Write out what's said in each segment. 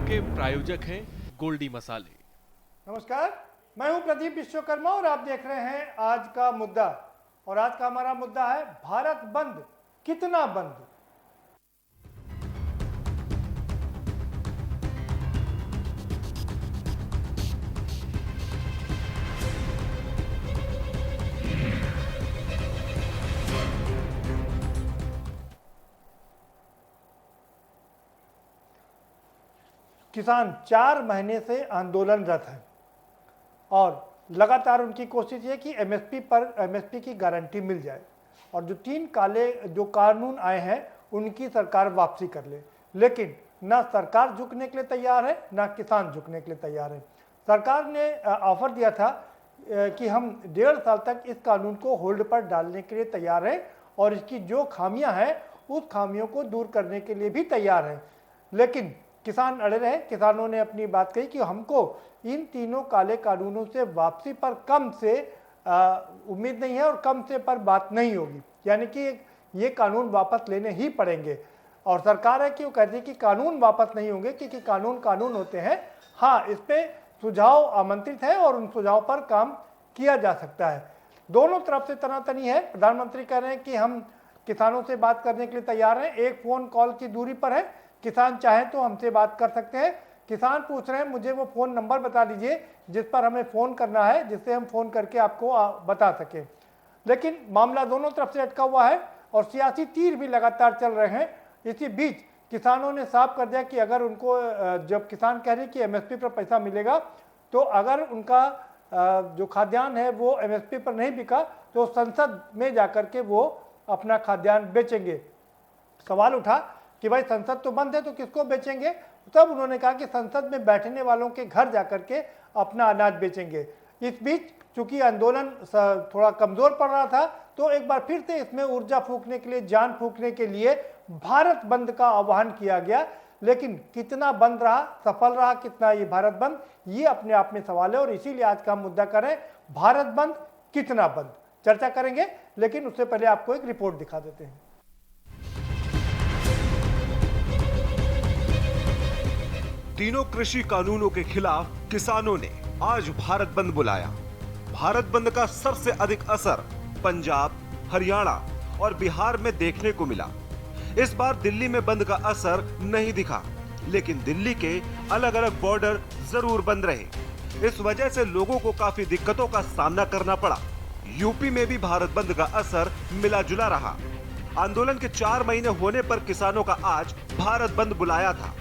के प्रायोजक हैं गोल्डी मसाले। नमस्कार, मैं हूं प्रदीप विश्वकर्मा और आप देख रहे हैं आज का मुद्दा। और आज का हमारा मुद्दा है भारत बंद कितना बंद। किसान 4 महीने से आंदोलनरत हैं और लगातार उनकी कोशिश है कि एमएसपी की गारंटी मिल जाए और जो 3 काले जो कानून आए हैं उनकी सरकार वापसी कर ले। लेकिन ना सरकार झुकने के लिए तैयार है, ना किसान झुकने के लिए तैयार है। सरकार ने ऑफर दिया था कि हम 1.5 साल तक इस कानून को होल्ड पर डालने के लिए तैयार हैं और इसकी जो खामियां हैं उस खामियों को दूर करने के लिए भी तैयार हैं। लेकिन किसान अड़े रहे। किसानों ने अपनी बात कही कि हमको इन तीनों काले कानूनों से वापसी पर कम से उम्मीद नहीं है और कम से पर बात नहीं होगी, यानी कि ये कानून वापस लेने ही पड़ेंगे। और सरकार है कि वो कहती है कि कानून वापस नहीं होंगे क्योंकि कानून कानून होते हैं। हाँ, इस पे सुझाव आमंत्रित है और उन सुझाव पर काम किया जा सकता है। दोनों तरफ से तनातनी है। प्रधानमंत्री कह रहे हैं कि हम किसानों से बात करने के लिए तैयार हैं, एक फोन कॉल की दूरी पर है, किसान चाहे तो हमसे बात कर सकते हैं। किसान पूछ रहे हैं मुझे वो फोन नंबर बता दीजिए जिस पर हमें फोन करना है, जिससे हम फोन करके आपको बता सकें। लेकिन मामला दोनों तरफ से अटका हुआ है और सियासी तीर भी लगातार चल रहे हैं। इसी बीच किसानों ने साफ कर दिया कि अगर उनको जब किसान कह रहे हैं कि एमएसपी पर पैसा मिलेगा, तो अगर उनका जो खाद्यान्न है वो एमएसपी पर नहीं बिका तो संसद में जाकर के वो अपना खाद्यान्न बेचेंगे। सवाल उठा कि भाई संसद तो बंद है तो किसको बेचेंगे। तब उन्होंने कहा कि संसद में बैठने वालों के घर जाकर के अपना अनाज बेचेंगे। इस बीच चूंकि आंदोलन थोड़ा कमजोर पड़ रहा था तो एक बार फिर से इसमें ऊर्जा फूंकने के लिए, जान फूंकने के लिए भारत बंद का आह्वान किया गया। लेकिन कितना बंद रहा, सफल रहा कितना ये भारत बंद, ये अपने आप में सवाल है और इसीलिए आज का हम मुद्दा करें भारत बंद कितना बंद। चर्चा करेंगे, लेकिन उससे पहले आपको एक रिपोर्ट दिखा देते हैं। तीनों कृषि कानूनों के खिलाफ किसानों ने आज भारत बंद बुलाया। भारत बंद का सबसे अधिक असर पंजाब, हरियाणा और बिहार में देखने को मिला। इस बार दिल्ली में बंद का असर नहीं दिखा, लेकिन दिल्ली के अलग अलग बॉर्डर जरूर बंद रहे। इस वजह से लोगों को काफी दिक्कतों का सामना करना पड़ा। यूपी में भी भारत बंद का असर मिला जुला रहा। आंदोलन के 4 महीने होने पर किसानों का आज भारत बंद बुलाया था।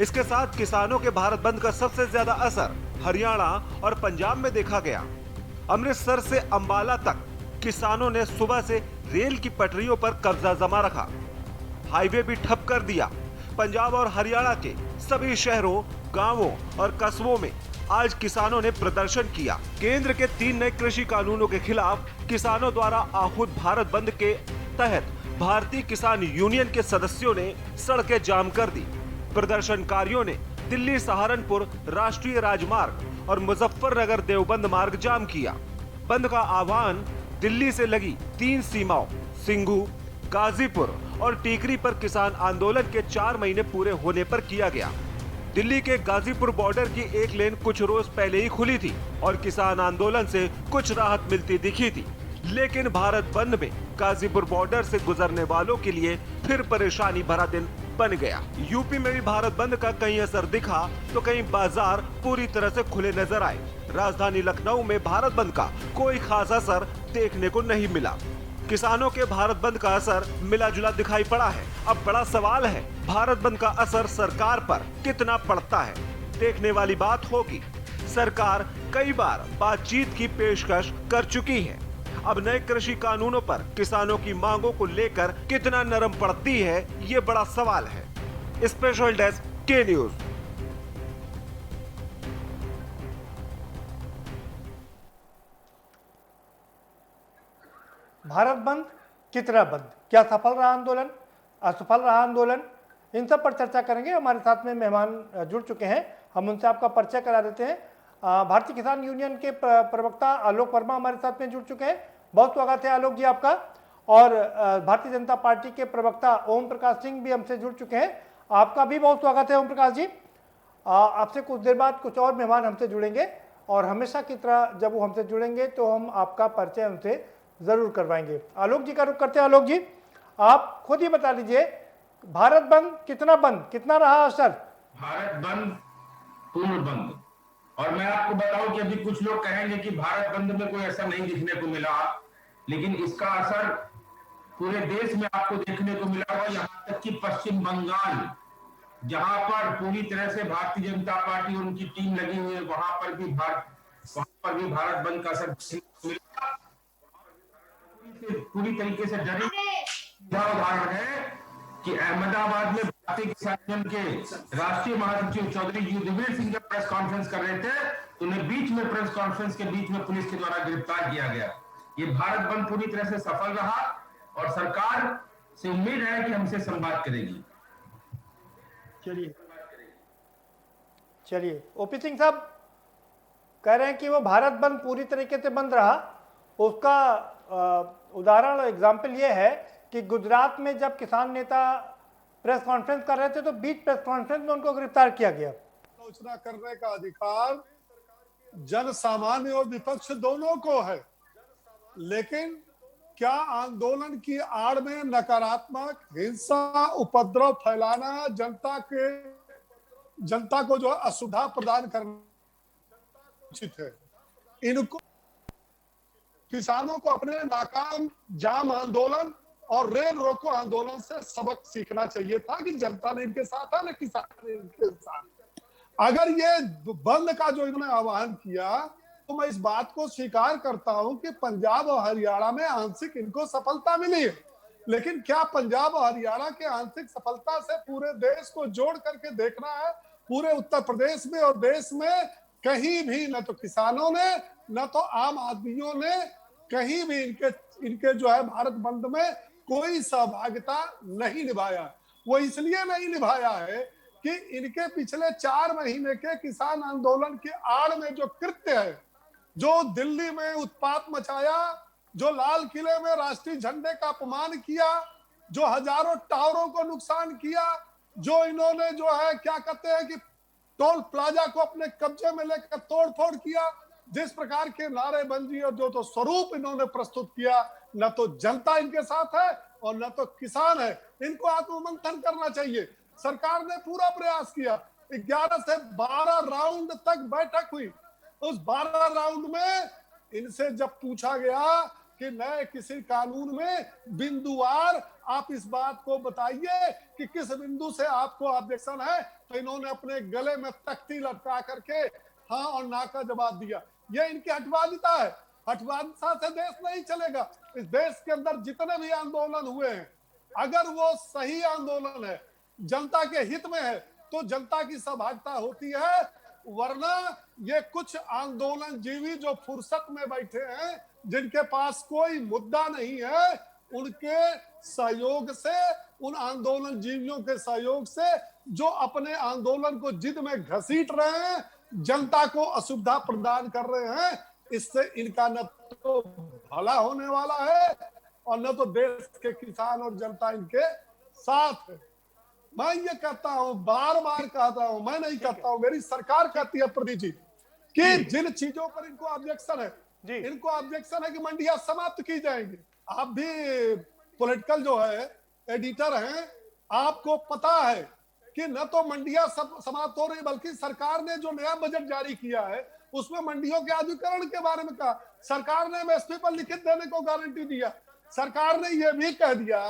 इसके साथ किसानों के भारत बंद का सबसे ज्यादा असर हरियाणा और पंजाब में देखा गया। अमृतसर से अंबाला तक किसानों ने सुबह से रेल की पटरियों पर कब्जा जमा रखा, हाईवे भी ठप कर दिया। पंजाब और हरियाणा के सभी शहरों, गांवों और कस्बों में आज किसानों ने प्रदर्शन किया। केंद्र के 3 नए कृषि कानूनों के खिलाफ किसानों द्वारा आहूत भारत बंद के तहत भारतीय किसान यूनियन के सदस्यों ने सड़कें जाम कर दी। प्रदर्शनकारियों ने दिल्ली सहारनपुर राष्ट्रीय राजमार्ग और मुजफ्फरनगर देवबंद मार्ग जाम किया। बंद का आह्वान दिल्ली से लगी 3 सीमाओं सिंघू, गाजीपुर और टीकरी पर किसान आंदोलन के 4 महीने पूरे होने पर किया गया। दिल्ली के गाजीपुर बॉर्डर की एक लेन कुछ रोज पहले ही खुली थी और किसान आंदोलन से कुछ राहत मिलती दिखी थी, लेकिन भारत बंद में गाजीपुर बॉर्डर से गुजरने वालों के लिए फिर परेशानी भरा दिन बन गया। यूपी में भी भारत बंद का कहीं असर दिखा तो कहीं बाजार पूरी तरह से खुले नजर आए। राजधानी लखनऊ में भारत बंद का कोई खास असर देखने को नहीं मिला। किसानों के भारत बंद का असर मिला जुला दिखाई पड़ा है। अब बड़ा सवाल है, भारत बंद का असर सरकार पर कितना पड़ता है? देखने वाली बात होगी। सरकार कई बार बातचीत की पेशकश कर चुकी है। अब नए कृषि कानूनों पर किसानों की मांगों को लेकर कितना नरम पड़ती है, ये बड़ा सवाल है। स्पेशल डेस्क के न्यूज। भारत बंद कितना बंद, क्या सफल रहा आंदोलन, असफल रहा आंदोलन, इन सब पर चर्चा करेंगे। हमारे साथ में मेहमान जुड़ चुके हैं, हम उनसे आपका परिचय करा देते हैं। भारतीय किसान यूनियन के प्रवक्ता आलोक वर्मा हमारे साथ में जुड़ चुके हैं। बहुत स्वागत है आलोक जी आपका। और भारतीय जनता पार्टी के प्रवक्ता ओम प्रकाश सिंह भी हमसे जुड़ चुके हैं, आपका भी बहुत स्वागत है ओम प्रकाश जी। आपसे कुछ देर बाद कुछ और मेहमान हमसे जुड़ेंगे और हमेशा की तरह जब वो हमसे जुड़ेंगे तो हम आपका परिचय उनसे ज़रूर करवाएंगे। आलोक जी का रुख करते हैं। आलोक जी, आप खुद ही बता दीजिए, भारत बंद कितना रहा असर? भारत बंद पूर्ण बंद। और मैं आपको बताऊं कि अभी कुछ लोग कहेंगे कि भारत बंद में कोई असर नहीं दिखने को मिला, लेकिन इसका असर पूरे देश में आपको देखने को मिला होगा। यहाँ तक कि पश्चिम बंगाल, जहां पर पूरी तरह से भारतीय जनता पार्टी और उनकी टीम लगी हुई है, वहां पर भी भारत बंद का असर मिला। पूरी तरीके से डरे उदाहरण है कि अहमदाबाद में भारतीय किसान यूनियन के राष्ट्रीय महासचिव चौधरी युद्धवीर सिंह जब प्रेस कॉन्फ्रेंस कर रहे थे तो उन्हें बीच में प्रेस कॉन्फ्रेंस के बीच में पुलिस के द्वारा गिरफ्तार किया गया। ये भारत बंद पूरी तरह से सफल रहा और सरकार से उम्मीद है कि हमसे संवाद करेगी। चलिए, ओपी सिंह साहब कह रहे हैं कि वो भारत बंद पूरी तरीके से बंद रहा। उसका उदाहरण एग्जाम्पल ये है कि गुजरात में जब किसान नेता प्रेस कॉन्फ्रेंस कर रहे थे तो बीच प्रेस कॉन्फ्रेंस में उनको गिरफ्तार किया गया। आलोचना करने का अधिकार जन सामान्य और विपक्ष दोनों को है, लेकिन क्या आंदोलन की आड़ में नकारात्मक हिंसा, उपद्रव फैलाना, जनता को जो असुविधा प्रदान करना उचित है? इनको किसानों को अपने नाकाम जाम आंदोलन और रेल रोको आंदोलन से सबक सीखना चाहिए था कि जनता ने इनके साथ है, न किसान ने इनके साथ। अगर ये बंद का जो इन्होंने आह्वान किया तो मैं इस बात को स्वीकार करता हूं कि पंजाब और हरियाणा में आंशिक इनको सफलता मिली है, लेकिन क्या पंजाब और हरियाणा के आंशिक सफलता से पूरे देश को जोड़ करके देखना है? पूरे उत्तर प्रदेश में और देश में कहीं भी न तो किसानों ने न तो आम आदमियों ने कहीं भी इनके जो है भारत बंद में कोई सहभागिता नहीं निभाया। वो इसलिए नहीं निभाया है कि इनके पिछले 4 महीने के किसान आंदोलन की आड़ में जो कृत्य है, जो दिल्ली में उत्पात मचाया, जो लाल किले में राष्ट्रीय झंडे का अपमान किया, जो हजारों टावरों को नुकसान किया, जो इन्होंने जो है क्या कहते हैं कि टोल प्लाजा को अपने कब्जे में लेकर तोड़फोड़ किया, जिस प्रकार के नारेबाजी और जो तो स्वरूप इन्होंने प्रस्तुत किया, न तो जनता इनके साथ है और न तो किसान है। इनको आत्ममंथन करना चाहिए। सरकार ने पूरा प्रयास किया, 11 से 12 राउंड तक बैठक हुई। उस 12 राउंड में इनसे जब पूछा गया कि नए किसी कानून में बिंदुवार आप इस बात को बताइए कि किस बिंदु से आपको ऑब्जेक्शन है, तो इन्होंने अपने गले में तख्ती लटका करके हाँ और ना का जवाब दिया। ये इनकी हठबाजिता है। हठबाजिता से देश नहीं चलेगा। इस देश के अंदर जितने भी आंदोलन हुए हैं, अगर वो सही आंदोलन है, जनता के हित में है, तो जनता की सहभागिता होती है। वरना ये कुछ आंदोलन जीवी जो फुर्सत में बैठे हैं, जिनके पास कोई मुद्दा नहीं है, उनके सहयोग से, उन आंदोलन जीवियों के सहयोग से जो अपने आंदोलन को जिद में घसीट रहे हैं, जनता को असुविधा प्रदान कर रहे हैं, इससे इनका न तो भला होने वाला है और न तो देश के किसान और जनता इनके साथ है। मैं ये कहता हूं, बार बार कहता हूं, मैं नहीं कहता हूं, मेरी सरकार कहती है प्रदीप जी कि जिन चीजों पर इनको ऑब्जेक्शन है, इनको ऑब्जेक्शन है कि मंडियां समाप्त की जाएंगी। आप भी पॉलिटिकल जो है एडिटर हैं, आपको पता है कि न तो मंडियां समाप्त हो रही, बल्कि सरकार ने जो नया बजट जारी किया है उसमें मंडियों के आधुनिकीकरण के बारे में कहा। सरकार ने एमएसपी पर लिखित देने को गारंटी दिया। सरकार ने यह भी कह दिया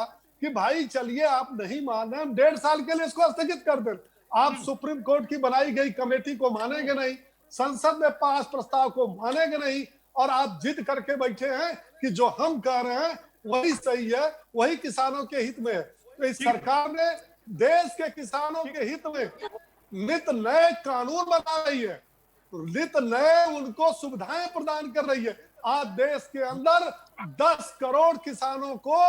कि भाई चलिए आप नहीं मान रहे, हम 1.5 साल के लिए इसको स्थगित कर दें। आप सुप्रीम कोर्ट की बनाई गई कमेटी को मानेंगे नहीं, संसद में पास प्रस्ताव को मानेंगे नहीं, और आप जिद करके बैठे हैं कि जो हम कह रहे हैं वही सही है, वही किसानों के हित में है। तो इस सरकार ने देश के किसानों के हित में नित नए कानून बना रही है, नित नए उनको सुविधाएं प्रदान कर रही है। आज देश के अंदर 10 करोड़ किसानों को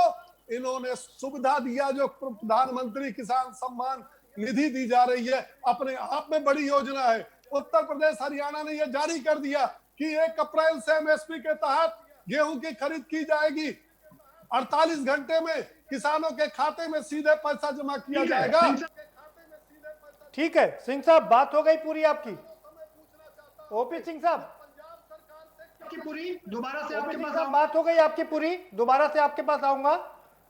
इन्होंने सुविधा दिया, जो प्रधानमंत्री किसान सम्मान निधि दी जा रही है, अपने आप में बड़ी योजना है। उत्तर प्रदेश हरियाणा ने यह जारी कर दिया कि 1 अप्रैल से एमएसपी के तहत गेहूं की खरीद की जाएगी। 48 घंटे में किसानों के खाते में सीधे पैसा जमा किया जाएगा। ठीक है सिंह साहब, बात हो गई पूरी आपकी। ओपी सिंह साहब, की पूरी दोबारा से ओपी आपके सिंह पास साहब, बात हो गई आपकी पूरी, दोबारा से आपके पास आऊंगा,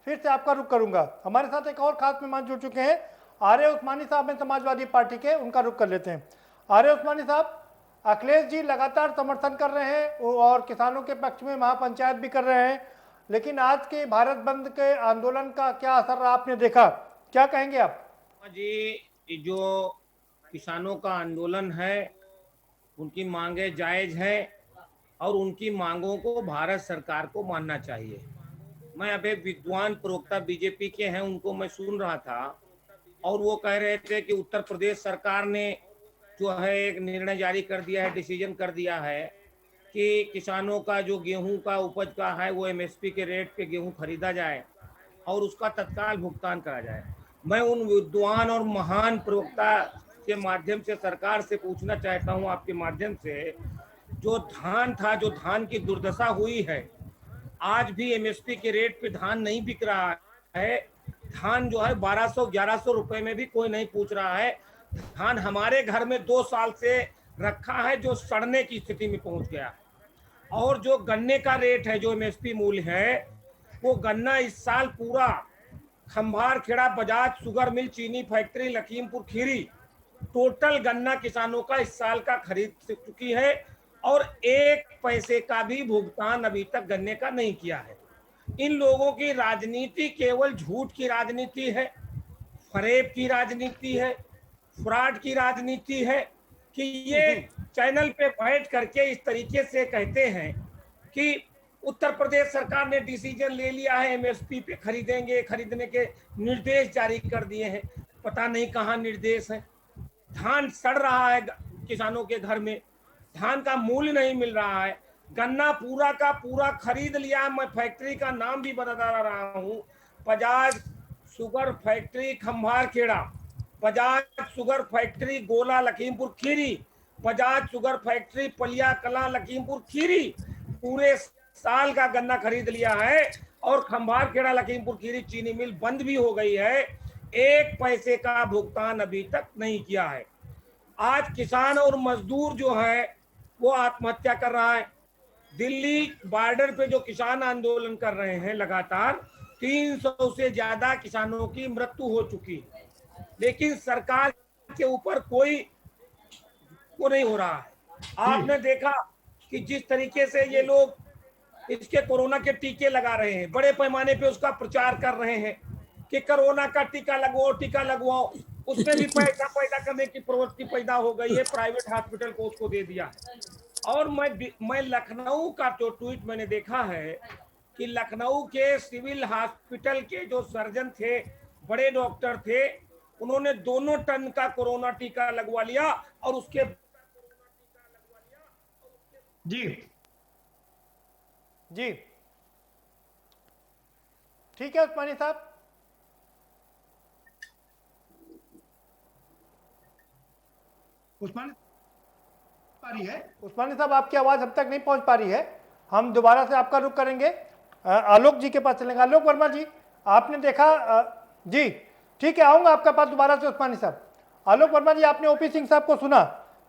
फिर से आपका रुख करूंगा। हमारे साथ एक और खास मेहमान जुड़ चुके हैं, आर्य उस्मानी साहब हैं समाजवादी पार्टी के, उनका रुख कर लेते हैं। आर्य उस्मानी साहब, अखिलेश जी लगातार समर्थन कर रहे हैं और किसानों के पक्ष में महापंचायत भी कर रहे हैं, लेकिन आज के भारत बंद के आंदोलन का क्या असर रहा आपने देखा, क्या कहेंगे आप? जी, जो किसानों का आंदोलन है उनकी मांगे जायज हैं और उनकी मांगों को भारत सरकार को मानना चाहिए। मैं अभी विद्वान प्रवक्ता बीजेपी के हैं, उनको मैं सुन रहा था और वो कह रहे थे कि उत्तर प्रदेश सरकार ने जो है एक निर्णय जारी कर दिया है, डिसीजन कर दिया है कि किसानों का जो गेहूं का उपज का है वो एमएसपी के रेट पे गेहूं खरीदा जाए और उसका तत्काल भुगतान करा जाए। मैं उन विद्वान और महान प्रवक्ता के माध्यम से सरकार से पूछना चाहता हूं, आपके माध्यम से, जो धान था, जो धान की दुर्दशा हुई है, आज भी एमएसपी के रेट पे धान नहीं बिक रहा है। धान जो है 1200-1100 रुपए में भी कोई नहीं पूछ रहा है। धान हमारे घर में 2 साल से रखा है जो सड़ने की स्थिति में पहुंच गया। और जो गन्ने का रेट है, जो एमएसपी मूल्य है, वो गन्ना इस साल पूरा खंभार खेड़ा बजाज शुगर मिल चीनी फैक्ट्री लखीमपुर खीरी टोटल गन्ना किसानों का इस साल का खरीद चुकी है और 1 पैसे का भी भुगतान अभी तक गन्ने का नहीं किया है। इन लोगों की राजनीति केवल झूठ की राजनीति है, फरेब की राजनीति है, फ्रॉड की राजनीति है कि ये चैनल पे बैठ करके इस तरीके से कहते हैं कि उत्तर प्रदेश सरकार ने डिसीजन ले लिया है, एमएसपी पे खरीदेंगे, खरीदने के निर्देश जारी कर दिए हैं। पता नहीं कहाँ निर्देश है। धान सड़ रहा है किसानों के घर में, धान का मूल्य नहीं मिल रहा है। गन्ना पूरा का पूरा खरीद लिया। मैं फैक्ट्री का नाम भी बता रहा हूँ, Bajaj sugar factory Khambhar Kheda, Bajaj sugar factory Gola Lakhimpur Kheri, Bajaj sugar factory Palia Kalan Lakhimpur Kheri, पूरे साल का गन्ना खरीद लिया है और खंभार खेड़ा लखीमपुर खीरी चीनी मिल बंद भी हो गई है। 1 पैसे का भुगतान अभी तक नहीं किया है। आज किसान और मजदूर जो है वो आत्महत्या कर रहा है। दिल्ली बॉर्डर पे जो किसान आंदोलन कर रहे हैं लगातार, 300 से ज्यादा किसानों की मृत्यु हो चुकी है, लेकिन सरकार के ऊपर कोई वो नहीं हो रहा है। आपने देखा कि जिस तरीके से ये लोग इसके कोरोना के टीके लगा रहे हैं, बड़े पैमाने पे उसका प्रचार कर रहे हैं कि कोरोना का टीका लगवाओ, टीका लगवाओ, उसमें भी पैसा पैदा करने की प्रवृत्ति पैदा हो गई है। प्राइवेट हॉस्पिटल को उसको दे दिया है। और मैं लखनऊ का जो ट्वीट मैंने देखा है कि लखनऊ के सिविल हॉस्पिटल के जो सर्जन थे, बड़े डॉक्टर थे, उन्होंने 2 टन का कोरोना टीका लगवा लिया और उसके जी ठीक है उस्मानी साहब। उस्मानी पारी है। उस्मानी साहब, आपकी आवाज अब तक नहीं पहुंच पा रही है, हम दोबारा से आपका रुख करेंगे। आलोक जी के पास चलेंगे। आलोक वर्मा जी, आपने देखा जी ठीक है, आऊंगा आपका पास दोबारा से उस्मानी साहब। आलोक वर्मा जी, आपने ओपी सिंह साहब को सुना,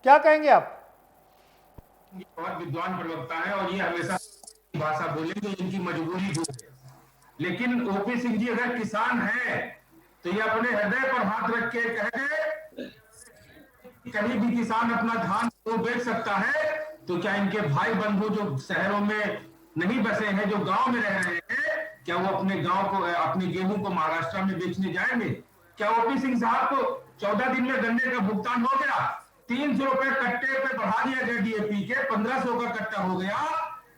क्या कहेंगे आप? बहुत विद्वान प्रवक्ता है और ये हमेशा भाषा बोलेंगे, इनकी मजबूरी हो। लेकिन ओपी सिंह जी अगर किसान है तो ये अपने हृदय पर हाथ रख के कह दे, कहीं भी किसान अपना धान तो बेच सकता है, तो क्या इनके भाई बंधु जो शहरों में नहीं बसे हैं, जो गांव में रह रहे हैं, क्या वो अपने गांव को, अपने गेहूं को महाराष्ट्र में बेचने जाएंगे? क्या ओपी सिंह साहब को 14 दिन में गन्ने का भुगतान हो गया? 300 रुपए कट्टे पे बढ़ा दिया गया डीएपी के, 1500 का कट्टा हो गया।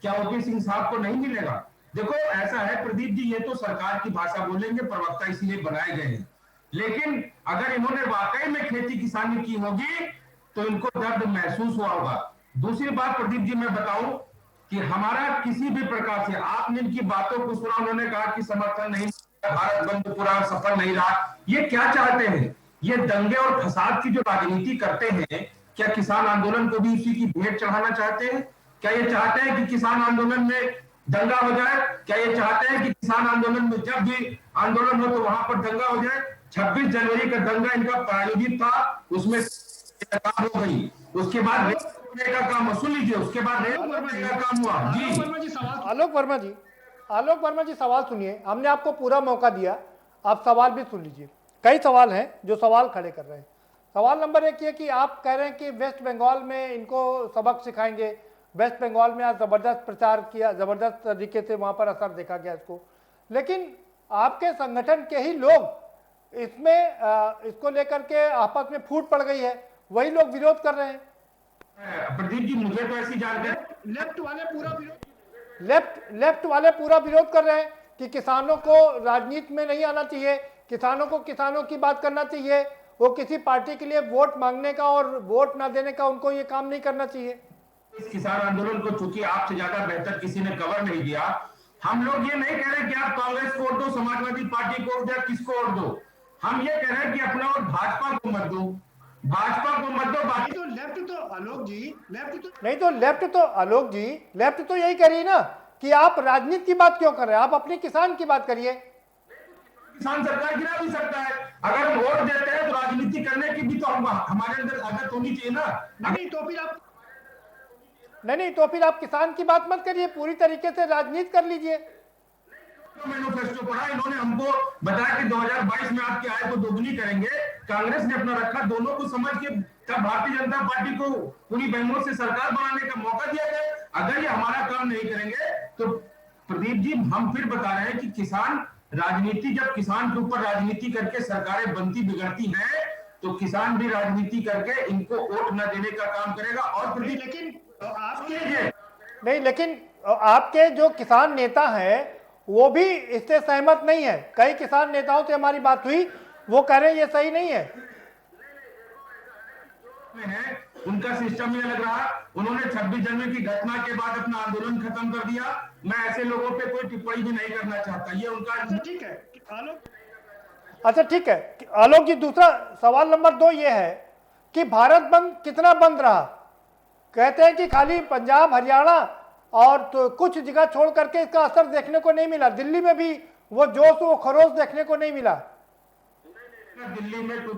क्या ओपी सिंह साहब को नहीं मिलेगा? देखो ऐसा है प्रदीप जी, ये तो सरकार की भाषा बोलेंगे, प्रवक्ता इसलिए बनाए गए हैं, लेकिन अगर इन्होंने वाकई में खेती किसानी की होगी तो इनको दर्द महसूस हुआ होगा। दूसरी बात प्रदीप जी मैं बताऊं कि हमारा किसी भी प्रकार से, आपने इनकी बातों को सुना, उन्होंने कहा कि समर्थन नहीं, भारत बंद पूरा सफल नहीं रहा। ये क्या चाहते हैं? ये दंगे और फसाद की जो राजनीति करते हैं, क्या किसान आंदोलन को भी उसी की भेंट चढ़ाना चाहते हैं? क्या ये चाहते हैं कि किसान आंदोलन में दंगा हो जाए? क्या ये चाहते हैं कि किसान आंदोलन में जब भी आंदोलन हो तो वहां पर दंगा हो जाए? 26 जनवरी का दंगा इनका प्रायोजित था, उसमें नाकाम हो गई। उसके बाद रेल का काम, सुन लीजिए, उसके बाद रेल का काम हुआ। आलोक जी वर्मा जी सवाल आलोक वर्मा जी सवाल सुनिए, हमने आपको पूरा मौका दिया, आप सवाल भी सुन लीजिए। कई सवाल हैं जो सवाल खड़े कर रहे हैं। सवाल नंबर 1 ये कि आप कह रहे हैं कि वेस्ट बंगाल में इनको सबक सिखाएंगे। वेस्ट बंगाल में आज ज़बरदस्त प्रचार किया, ज़बरदस्त तरीके से वहाँ पर असर देखा गया इसको, लेकिन आपके संगठन के ही लोग इसमें इसको लेकर के आपस में फूट पड़ गई है, वही लोग विरोध कर रहे हैं। प्रदीप जी, मुझे तो ऐसी जानकारी, लेफ्ट वाले पूरा विरोध लेफ्ट वाले पूरा विरोध कर रहे हैं कि किसानों को राजनीति में नहीं आना चाहिए, किसानों को किसानों की बात करना चाहिए, वो किसी पार्टी के लिए वोट मांगने का और वोट ना देने का उनको ये काम नहीं करना चाहिए। इस किसान आंदोलन को चूंकि आपसे ज्यादा बेहतर किसी ने कवर नहीं दिया, हम लोग ये नहीं कह रहे कि आप कांग्रेस को वोट दो, समाजवादी पार्टी को वोट दो, किसको वोट दो। हम ये कह रहे हैं कि अपना वोट भाजपा को मत दो, भाजपा को मत दो। नहीं तो लेफ्ट तो आलोक जी, लेफ्ट तो नहीं तो लेफ्ट तो यही करिए ना कि आप राजनीति की बात क्यों कर रहे हैं, आप अपने किसान की बात करिए। किसान सरकार गिरा भी सकता है, अगर हम वोट देते हैं तो राजनीति करने की भी तो हमारे अंदर आदत होनी चाहिए ना। नहीं तो फिर आप नहीं तो फिर आप किसान की बात मत करिए, पूरी तरीके से राजनीति कर लीजिए। मैनिफेस्टो पढ़ा, इन्होंने हमको बताया कि 2022 में आपकी आय को दोगुनी करेंगे। कांग्रेस ने अपना रखा, दोनों को समझ के तब भारतीय जनता पार्टी को पूरी बहुमत से सरकार बनाने का मौका दिया गया। अगर ये हमारा काम नहीं करेंगे तो प्रदीप जी, हम फिर बता रहे हैं कि किसान राजनीति, जब किसान के ऊपर राजनीति करके सरकारें बनती बिगड़ती हैं तो किसान भी राजनीति करके इनको वोट न देने का काम करेगा। और नहीं, प्रदीप लेकिन आपके जो किसान नेता हैं वो भी इससे सहमत नहीं है। कई किसान नेताओं से हमारी बात हुई, वो कह रहे हैं ये सही नहीं है। उनका सिस्टम ये लग रहा, उन्होंने 26 जनवरी की घटना के बाद अपना आंदोलन खत्म कर दिया। मैं ऐसे लोगों पे कोई टिप्पणी भी नहीं करना चाहता, ये उनका। ठीक है आलोक, अच्छा ठीक है आलोक जी, दूसरा सवाल नंबर 2 ये है कि भारत बंद कितना बंद रहा। कहते हैं कि खाली पंजाब हरियाणा और तो कुछ जगह छोड़ करके इसका असर देखने को नहीं मिला, दिल्ली में भी वो जोश वो खरोश देखने को नहीं मिला। दिल्ली में तो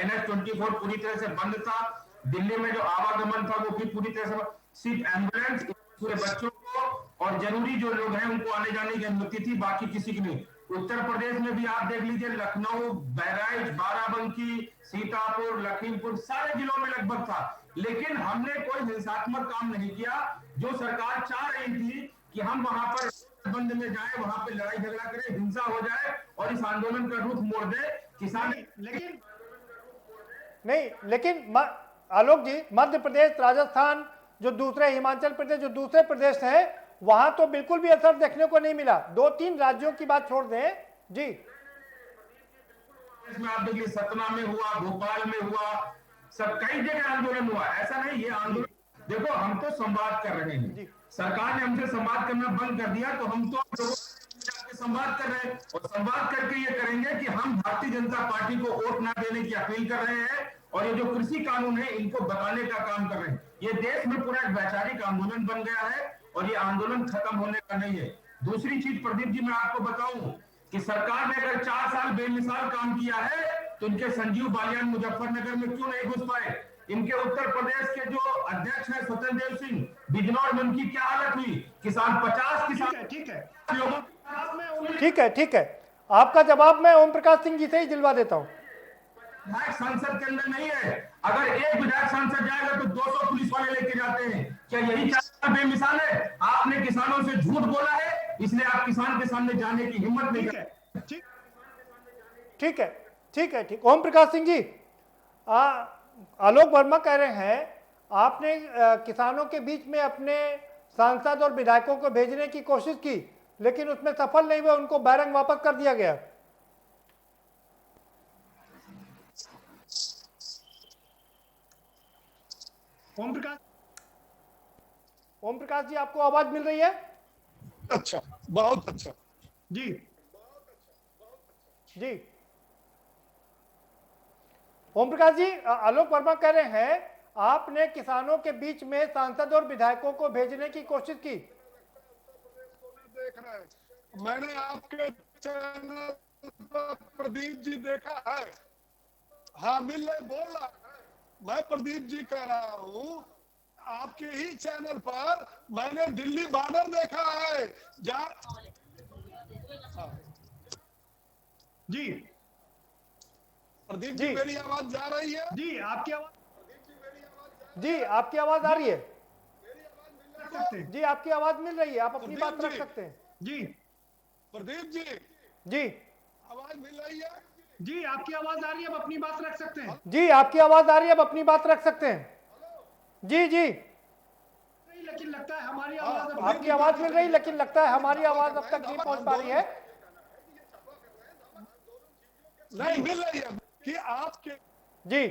NH-24 पूरी तरह से बंद था। दिल्ली में जो आवागमन था वो भी पूरी तरह से, सिर्फ एम्बुलेंस, पूरे बच्चों को और जरूरी जो लोग हैं उनको आने जाने की अनुमति थी, बाकी किसी की नहीं। उत्तर प्रदेश में भी आप देख लीजिए, लखनऊ, बहराइच, बाराबंकी, सीतापुर, लखीमपुर, सारे जिलों में लगभग था। लेकिन हमने कोई हिंसात्मक काम नहीं किया। जो सरकार चाह रही थी कि हम वहां पर बंद में जाए, वहां पे लड़ाई झगड़ा करें, हिंसा हो जाए और इस आंदोलन का रुख मोड़ दे किसान। लेकिन आलोक जी, मध्य प्रदेश, राजस्थान, जो दूसरे हिमाचल प्रदेश, जो दूसरे प्रदेश हैं, वहां तो बिल्कुल भी असर देखने को नहीं मिला। 2-3 राज्यों की बात छोड़ दें जी। इसमें आप देखिए, सतना में हुआ, भोपाल में हुआ, सब कई जगह आंदोलन हुआ। ऐसा नहीं, ये आंदोलन, देखो हम तो संवाद कर रहे हैं, सरकार ने हमसे संवाद करना बंद कर दिया, तो हम तो संवाद कर रहे हैं और संवाद करके ये करेंगे कि हम भारतीय जनता पार्टी को वोट ना देने की अपील कर रहे हैं। और ये जो कृषि कानून है इनको बताने का काम कर रहे हैं। ये देश में पूरा एक वैचारिक आंदोलन बन गया है और ये आंदोलन खत्म होने का नहीं है। दूसरी चीज प्रदीप जी, मैं आपको बताऊं कि सरकार ने अगर 4 साल बेमिसाल काम किया है तो इनके संजीव बालियान मुजफ्फरनगर में क्यों नहीं घुस पाए? इनके उत्तर प्रदेश के जो अध्यक्ष हैं स्वतंत्र देव सिंह, बिजनौर में उनकी क्या हालत हुई? किसान 50 किसान, ठीक है, आपका जवाब मैं ओम प्रकाश सिंह जी से ही दिलवा देता हूँ। विधायक संसद के अंदर नहीं है। अगर एक विधायक संसद जाएगा तो 200 पुलिस वाले लेके जाते हैं। क्या यही बेमिसाल है? आपने किसानों से झूठ बोला है, इसलिए आप किसान के सामने जाने की हिम्मत नहीं करते। ठीक है। ओम प्रकाश सिंह जी, आलोक वर्मा कह रहे हैं आपने किसानों के बीच में अपने सांसद और विधायकों को भेजने की कोशिश की, लेकिन उसमें सफल नहीं हुए, उनको बैरंग वापस कर दिया गया। ओम प्रकाश जी, आपको आवाज मिल रही है? अच्छा, बहुत अच्छा जी। ओम प्रकाश जी, आलोक वर्मा कह रहे हैं आपने किसानों के बीच में सांसद और विधायकों को भेजने की कोशिश की। देख रहे हैं, मैंने आपके चैनल प्रदीप जी देखा है? हाँ मिल रहे, बोल रहा है। मैं प्रदीप जी कह रहा हूँ, आपके ही चैनल पर मैंने दिल्ली बॉर्डर देखा है जहाँ जी प्रदीप जी। जी मेरी आवाज जा रही है? जी आपकी आवाज जी आपकी आवाज आ रही है? रख सकते हैं। जी आपकी आवाज मिल रही है, आप अपनी प्रदीप बात रख जी। सकते हैं। जी प्रदीप जी जी आवाज मिल रही है? जी आपकी आवाज आ रही है, आप अपनी बात रख सकते हैं। जी आपकी आवाज आ रही है, अब अपनी बात रख सकते हैं। जी जी नहीं, लेकिन लगता है हमारी आवाज अब आपकी आवाज मिल रही, लेकिन लगता है हमारी आवाज अब तक नहीं पहुंच पा रही है। नहीं मिल रही है कि आपके जी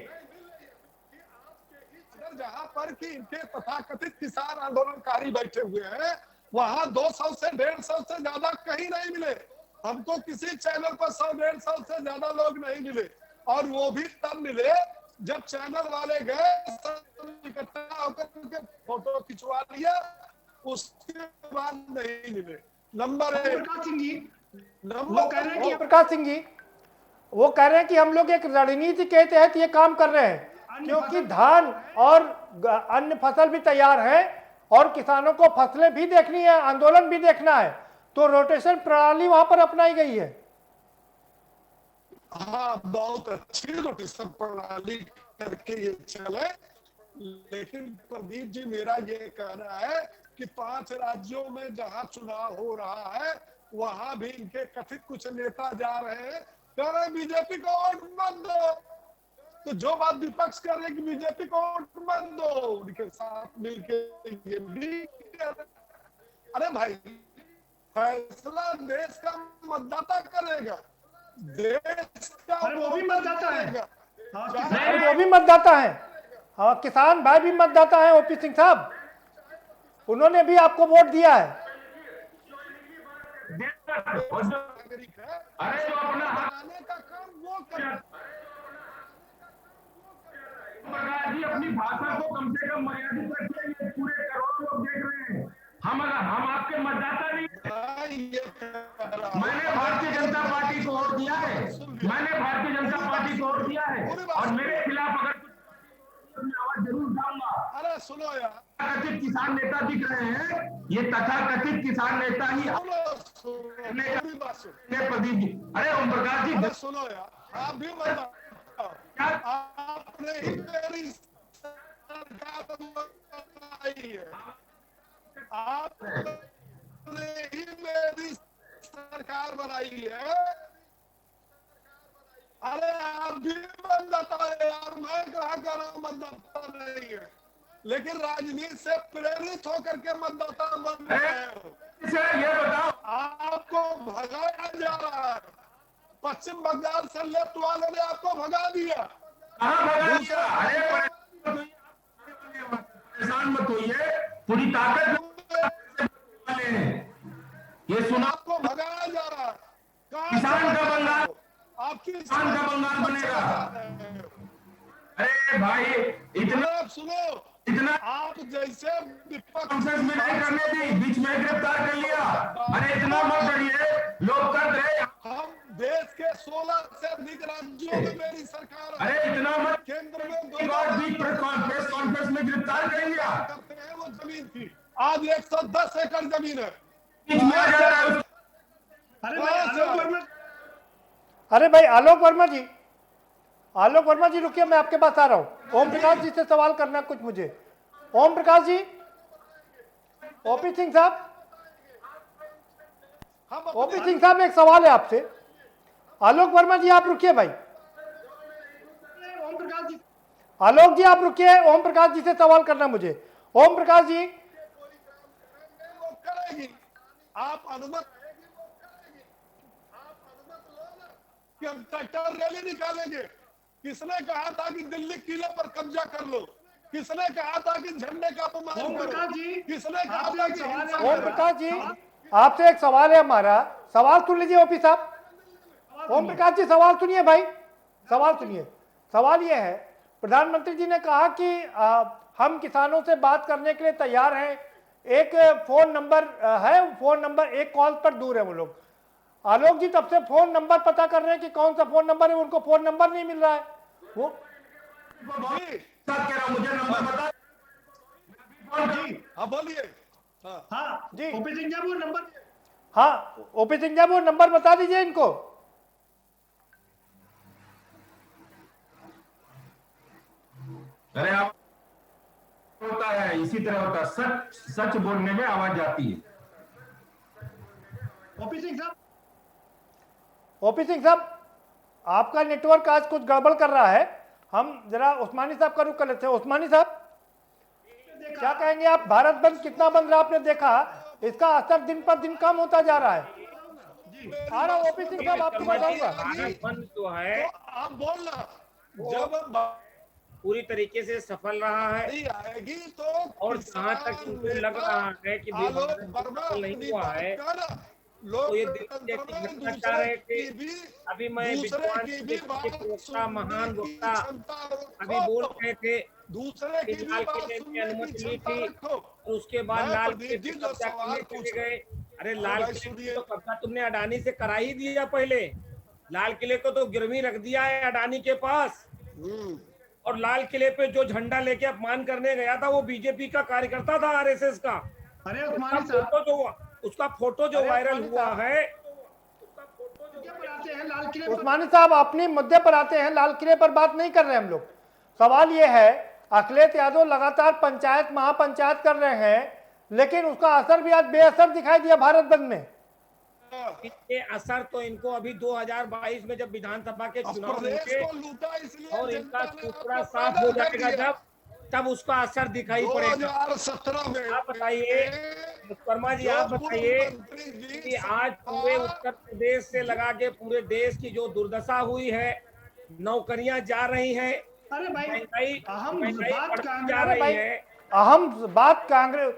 जहां पर कि इनके तथाकथित किसान आंदोलनकारी बैठे हुए हैं, वहां 200 से 150 से ज्यादा कहीं नहीं मिले। हमको किसी चैनल पर 100-150 से ज्यादा लोग नहीं मिले, और वो भी तब मिले जब चैनल वाले गए, सब इकट्ठा होकर के फोटो खिंचवा लिया, उसके बाद नहीं मिले। नंबर ओम 1। प्रकाश सिंह जी नंबर वो कह रहे हैं कि ओम प्रकाश सिंह जी वो कह रहे हैं कि हम लोग एक रणनीति के तहत ये काम कर रहे हैं, क्योंकि धान और अन्य फसल भी तैयार है और किसानों को फसलें भी देखनी है, आंदोलन भी देखना है, तो रोटेशन प्रणाली वहां पर अपनाई गई है। हाँ बहुत अच्छी रोटेशन प्रणाली करके ये चले, लेकिन प्रदीप जी मेरा ये कहना है कि 5 राज्यों में जहां चुनाव हो रहा है, वहां भी इनके कथित कुछ नेता जा रहे हैं, कह रहे बीजेपी को वोट मत दो। तो जो बात विपक्ष कर रहे हैं कि बीजेपी को वोट मत दो, उनके साथ मिलके ये भी कर रहे। अरे भाई, फैसला देश का मतदाता करेगा, देश का अरे वो भी मतदाता है। करेगा। हाँ, अरे वो भी मतदाता है, हाँ किसान भाई भी मतदाता है। ओपी सिंह साहब, उन्होंने भी आपको वोट दिया है। नागरिक है, अरे जो अपना हक बनाने का काम वो कर। प्रकाश जी अपनी भाषा को कम से कम मर्यादित रखिए, ये पूरे करोड़ों लोग देख रहे हैं। हम आपके मतदाता नहीं। मैंने भारतीय जनता पार्टी को वोट दिया है, मैंने भारतीय जनता पार्टी को वोट दिया है, और मेरे खिलाफ अगर कुछ मैं आवाज जरूर उठाऊंगा। अरे सुनो यार, तथाकथित किसान नेता दिख रहे हैं, ये तथाकथित किसान नेता ही मेरी बात सुनो। प्रदीप जी। अरे ओम प्रकाश जी अरे सुनो यार, आप भी बताओ, आपने ही मेरी सरकार बनाई है, आपने ही मेरी सरकार बनाई है। अरे आप भी मतदाता है यार, मैं कहा कर रहा हूँ मतदाता नहीं है, लेकिन राजनीति से प्रेरित होकर के मतदाता बन रहे हो। ये बताओ, आपको भगाया जा रहा है, पश्चिम बंगाल से लेफ्ट वालों ने आपको भगा दिया। कहाँ भगा दिया? अरे परेशान मत होइए, पूरी ताकत वाले हैं। ये सुना, आपको भगाया जा रहा है। कहाँ किसान का से बंगाल, आपकी किसान का बंगाल बनेगा। अरे भाई इतना आप सुनो, इतना आप जैसे विपक्ष कॉन्फ्रेंस में नहीं करने दी, बीच में गिरफ्तार कर लिया। अरे इतना मत करिए, लोग कर रहे। हम देश के 16 से अधिक राज्यों में मेरी सरकार है। अरे इतना मत, केंद्र में एक और बीच प्रेस कॉन्फ्रेंस में गिरफ्तार करेंगे आप। करते हैं, वो जमीन थी, आज 110 एकड़ जमीन है। बीच में आ जाता है उस- अरे भाई आलोक वर्मा अरे भाई आलोक वर्मा जी, आलोक वर्मा जी रुकिए, मैं आपके पास आ रहा हूँ। ओम प्रकाश जी से सवाल करना कुछ मुझे। ओम प्रकाश जी, ओपी सिंह साहब, ओपी सिंह साहब एक सवाल है आपसे। आलोक वर्मा जी आप रुकिए भाई, ओम प्रकाश जी आलोक जी आप रुकिए, ओम प्रकाश जी से सवाल करना मुझे। ओम प्रकाश जी, वो करेगी, आप अनुमत कि हम ट्रैक्टर रैली निकालेंगे। किसने कहा था कि दिल्ली किले पर कब्जा कर लो? किसने कहा था कि झंडे का अपमान ओम करो? प्रकाश जी, किसने कहा आपसे था एक कि सवाल हिंसा है। ओम प्रकाश जी आपसे एक सवाल है हमारा, सवाल सुन लीजिए ओपी साहब। ओम प्रकाश जी सवाल सुनिए भाई, सवाल सुनिए। सवाल ये है, प्रधानमंत्री जी ने कहा कि हम किसानों से बात करने के लिए तैयार हैं। एक फोन नंबर है, फोन नंबर एक कॉल पर दूर है वो लोग। आलोक जी तब से फोन नंबर पता कर रहे हैं कि कौन सा फोन नंबर है, उनको फोन नंबर नहीं मिल रहा है। वो कह रहा हूं, मुझे नंबर बता। जी हाँ बोलिए। हाँ हाँ जी। ओपी सिंह साहब वो नंबर हाँ ओपी सिंह साहब वो नंबर बता दीजिए इनको। अरे आप होता है, इसी तरह होता है, सच सच बोलने में आवाज जाती है। ओपी सिंह साहब ओपी सिंह साहब आपका नेटवर्क आज कुछ गड़बड़ कर रहा है, हम जरा उस्मानी साहब का रुख कर लेते हैं। उस्मानी साहब क्या कहेंगे आप, भारत बंद कितना बंद रहा आपने देखा, इसका असर दिन पर दिन कम होता जा रहा है। आ रहा ओपी सिंह साहब आपको बताऊंगा। भारत बंद जो है तो आप बोलना जब पूरी तरीके से सफल रहा है, नहीं आएगी तो और जहाँ तक इनको लग रहा है कि आलोक भारत वर्मा सफल नहीं अपनी हुआ बात है, कर, तो ये दिल्ली जैसी घटना चाह रहे थे। अभी मैं विद्वान वक्ता, महान वक्ता अभी बोल रहे थे दूसरे कि लाल किले की अनुमति ली थी और उसके बाद लाल किले पे कब्जा करने चले गए। अरे लाल किले को तो कब्जा तुमने अडानी से करा ही दिया पहले, लाल किले को तो गिरवी रख दिया है अडानी के पास। और लाल किले पे जो झंडा लेके अपमान करने गया था वो बीजेपी का कार्यकर्ता था, आरएसएस का। अरे उसका उस्मानी साहब फोटो जो उसका फोटो जो वायरल हुआ है, मुद्दे पर आते हैं लाल किले पर। उस्मानी साहब अपने मुद्दे पर आते हैं, लाल किले पर बात नहीं कर रहे हम लोग। सवाल ये है अखिलेश यादव लगातार पंचायत महापंचायत कर रहे हैं, लेकिन उसका असर भी आज बेअसर दिखाई दिया भारत बंद में। ये असर तो इनको अभी 2022 में जब विधानसभा के चुनाव होंगे और इनका टुकड़ा साफ हो जाएगा जब, तब उसका असर दिखाई पड़ेगा। 2017 में आप बताइए वर्मा जी, आप बताइए कि आज पूरे उत्तर प्रदेश से लगा के पूरे देश की जो दुर्दशा हुई है, नौकरियां जा रही हैं, अरे भाई महंगाई अहम महंगाई बात बढ़ती कांग्रेस जा रही है। अहम बात कांग्रेस।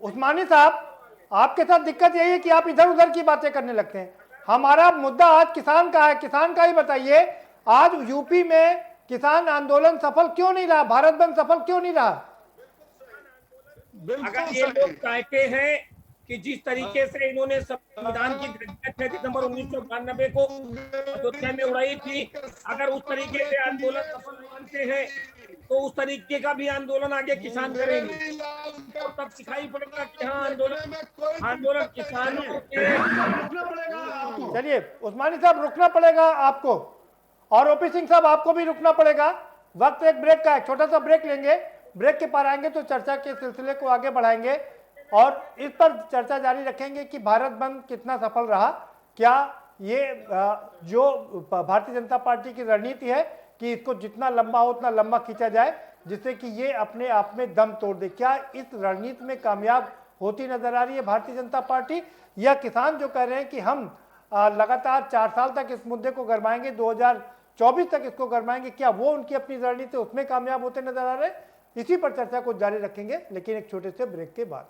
उस्मानी साहब आपके साथ दिक्कत यही है कि आप इधर उधर की बातें करने लगते हैं। हमारा मुद्दा आज किसान का है, किसान का ही बताइए। आज यूपी में किसान आंदोलन सफल क्यों नहीं रहा, भारत बंद सफल क्यों नहीं रहा? अगर ये लोग चाहते हैं कि जिस तरीके से इन्होंने संविधान की 6 दिसंबर 1992 को अयोध्या में उड़ाई थी, अगर उस तरीके से आंदोलन सफल मानते हैं तो उस तरीके का भी आंदोलन आगे किसान करेंगे, तो तब दिखाई पड़ेगा कि हाँ आंदोलन किसानों के। रुकना पड़ेगा आपको। चलिए उस्मानी साहब रुकना पड़ेगा आपको, और ओपी सिंह साहब आपको भी रुकना पड़ेगा। वक्त एक ब्रेक का है, छोटा सा ब्रेक लेंगे, ब्रेक के पार आएंगे तो चर्चा के सिलसिले को आगे बढ़ाएंगे और इस पर चर्चा जारी रखेंगे कि भारत बंद कितना सफल रहा। क्या ये जो भारतीय जनता पार्टी की रणनीति है कि इसको जितना लंबा हो उतना लंबा खींचा जाए जिससे कि ये अपने आप में दम तोड़ दे, क्या इस रणनीति में कामयाब होती नजर आ रही है भारतीय जनता पार्टी, या किसान जो कह रहे हैं कि हम लगातार 4 साल तक इस मुद्दे को गरमाएंगे, 2024 तक इसको गरमाएंगे, क्या वो उनकी अपनी रणनीति उसमें कामयाब होते नजर आ रहे हैं? इसी पर चर्चा को जारी रखेंगे, लेकिन एक छोटे से ब्रेक के बाद।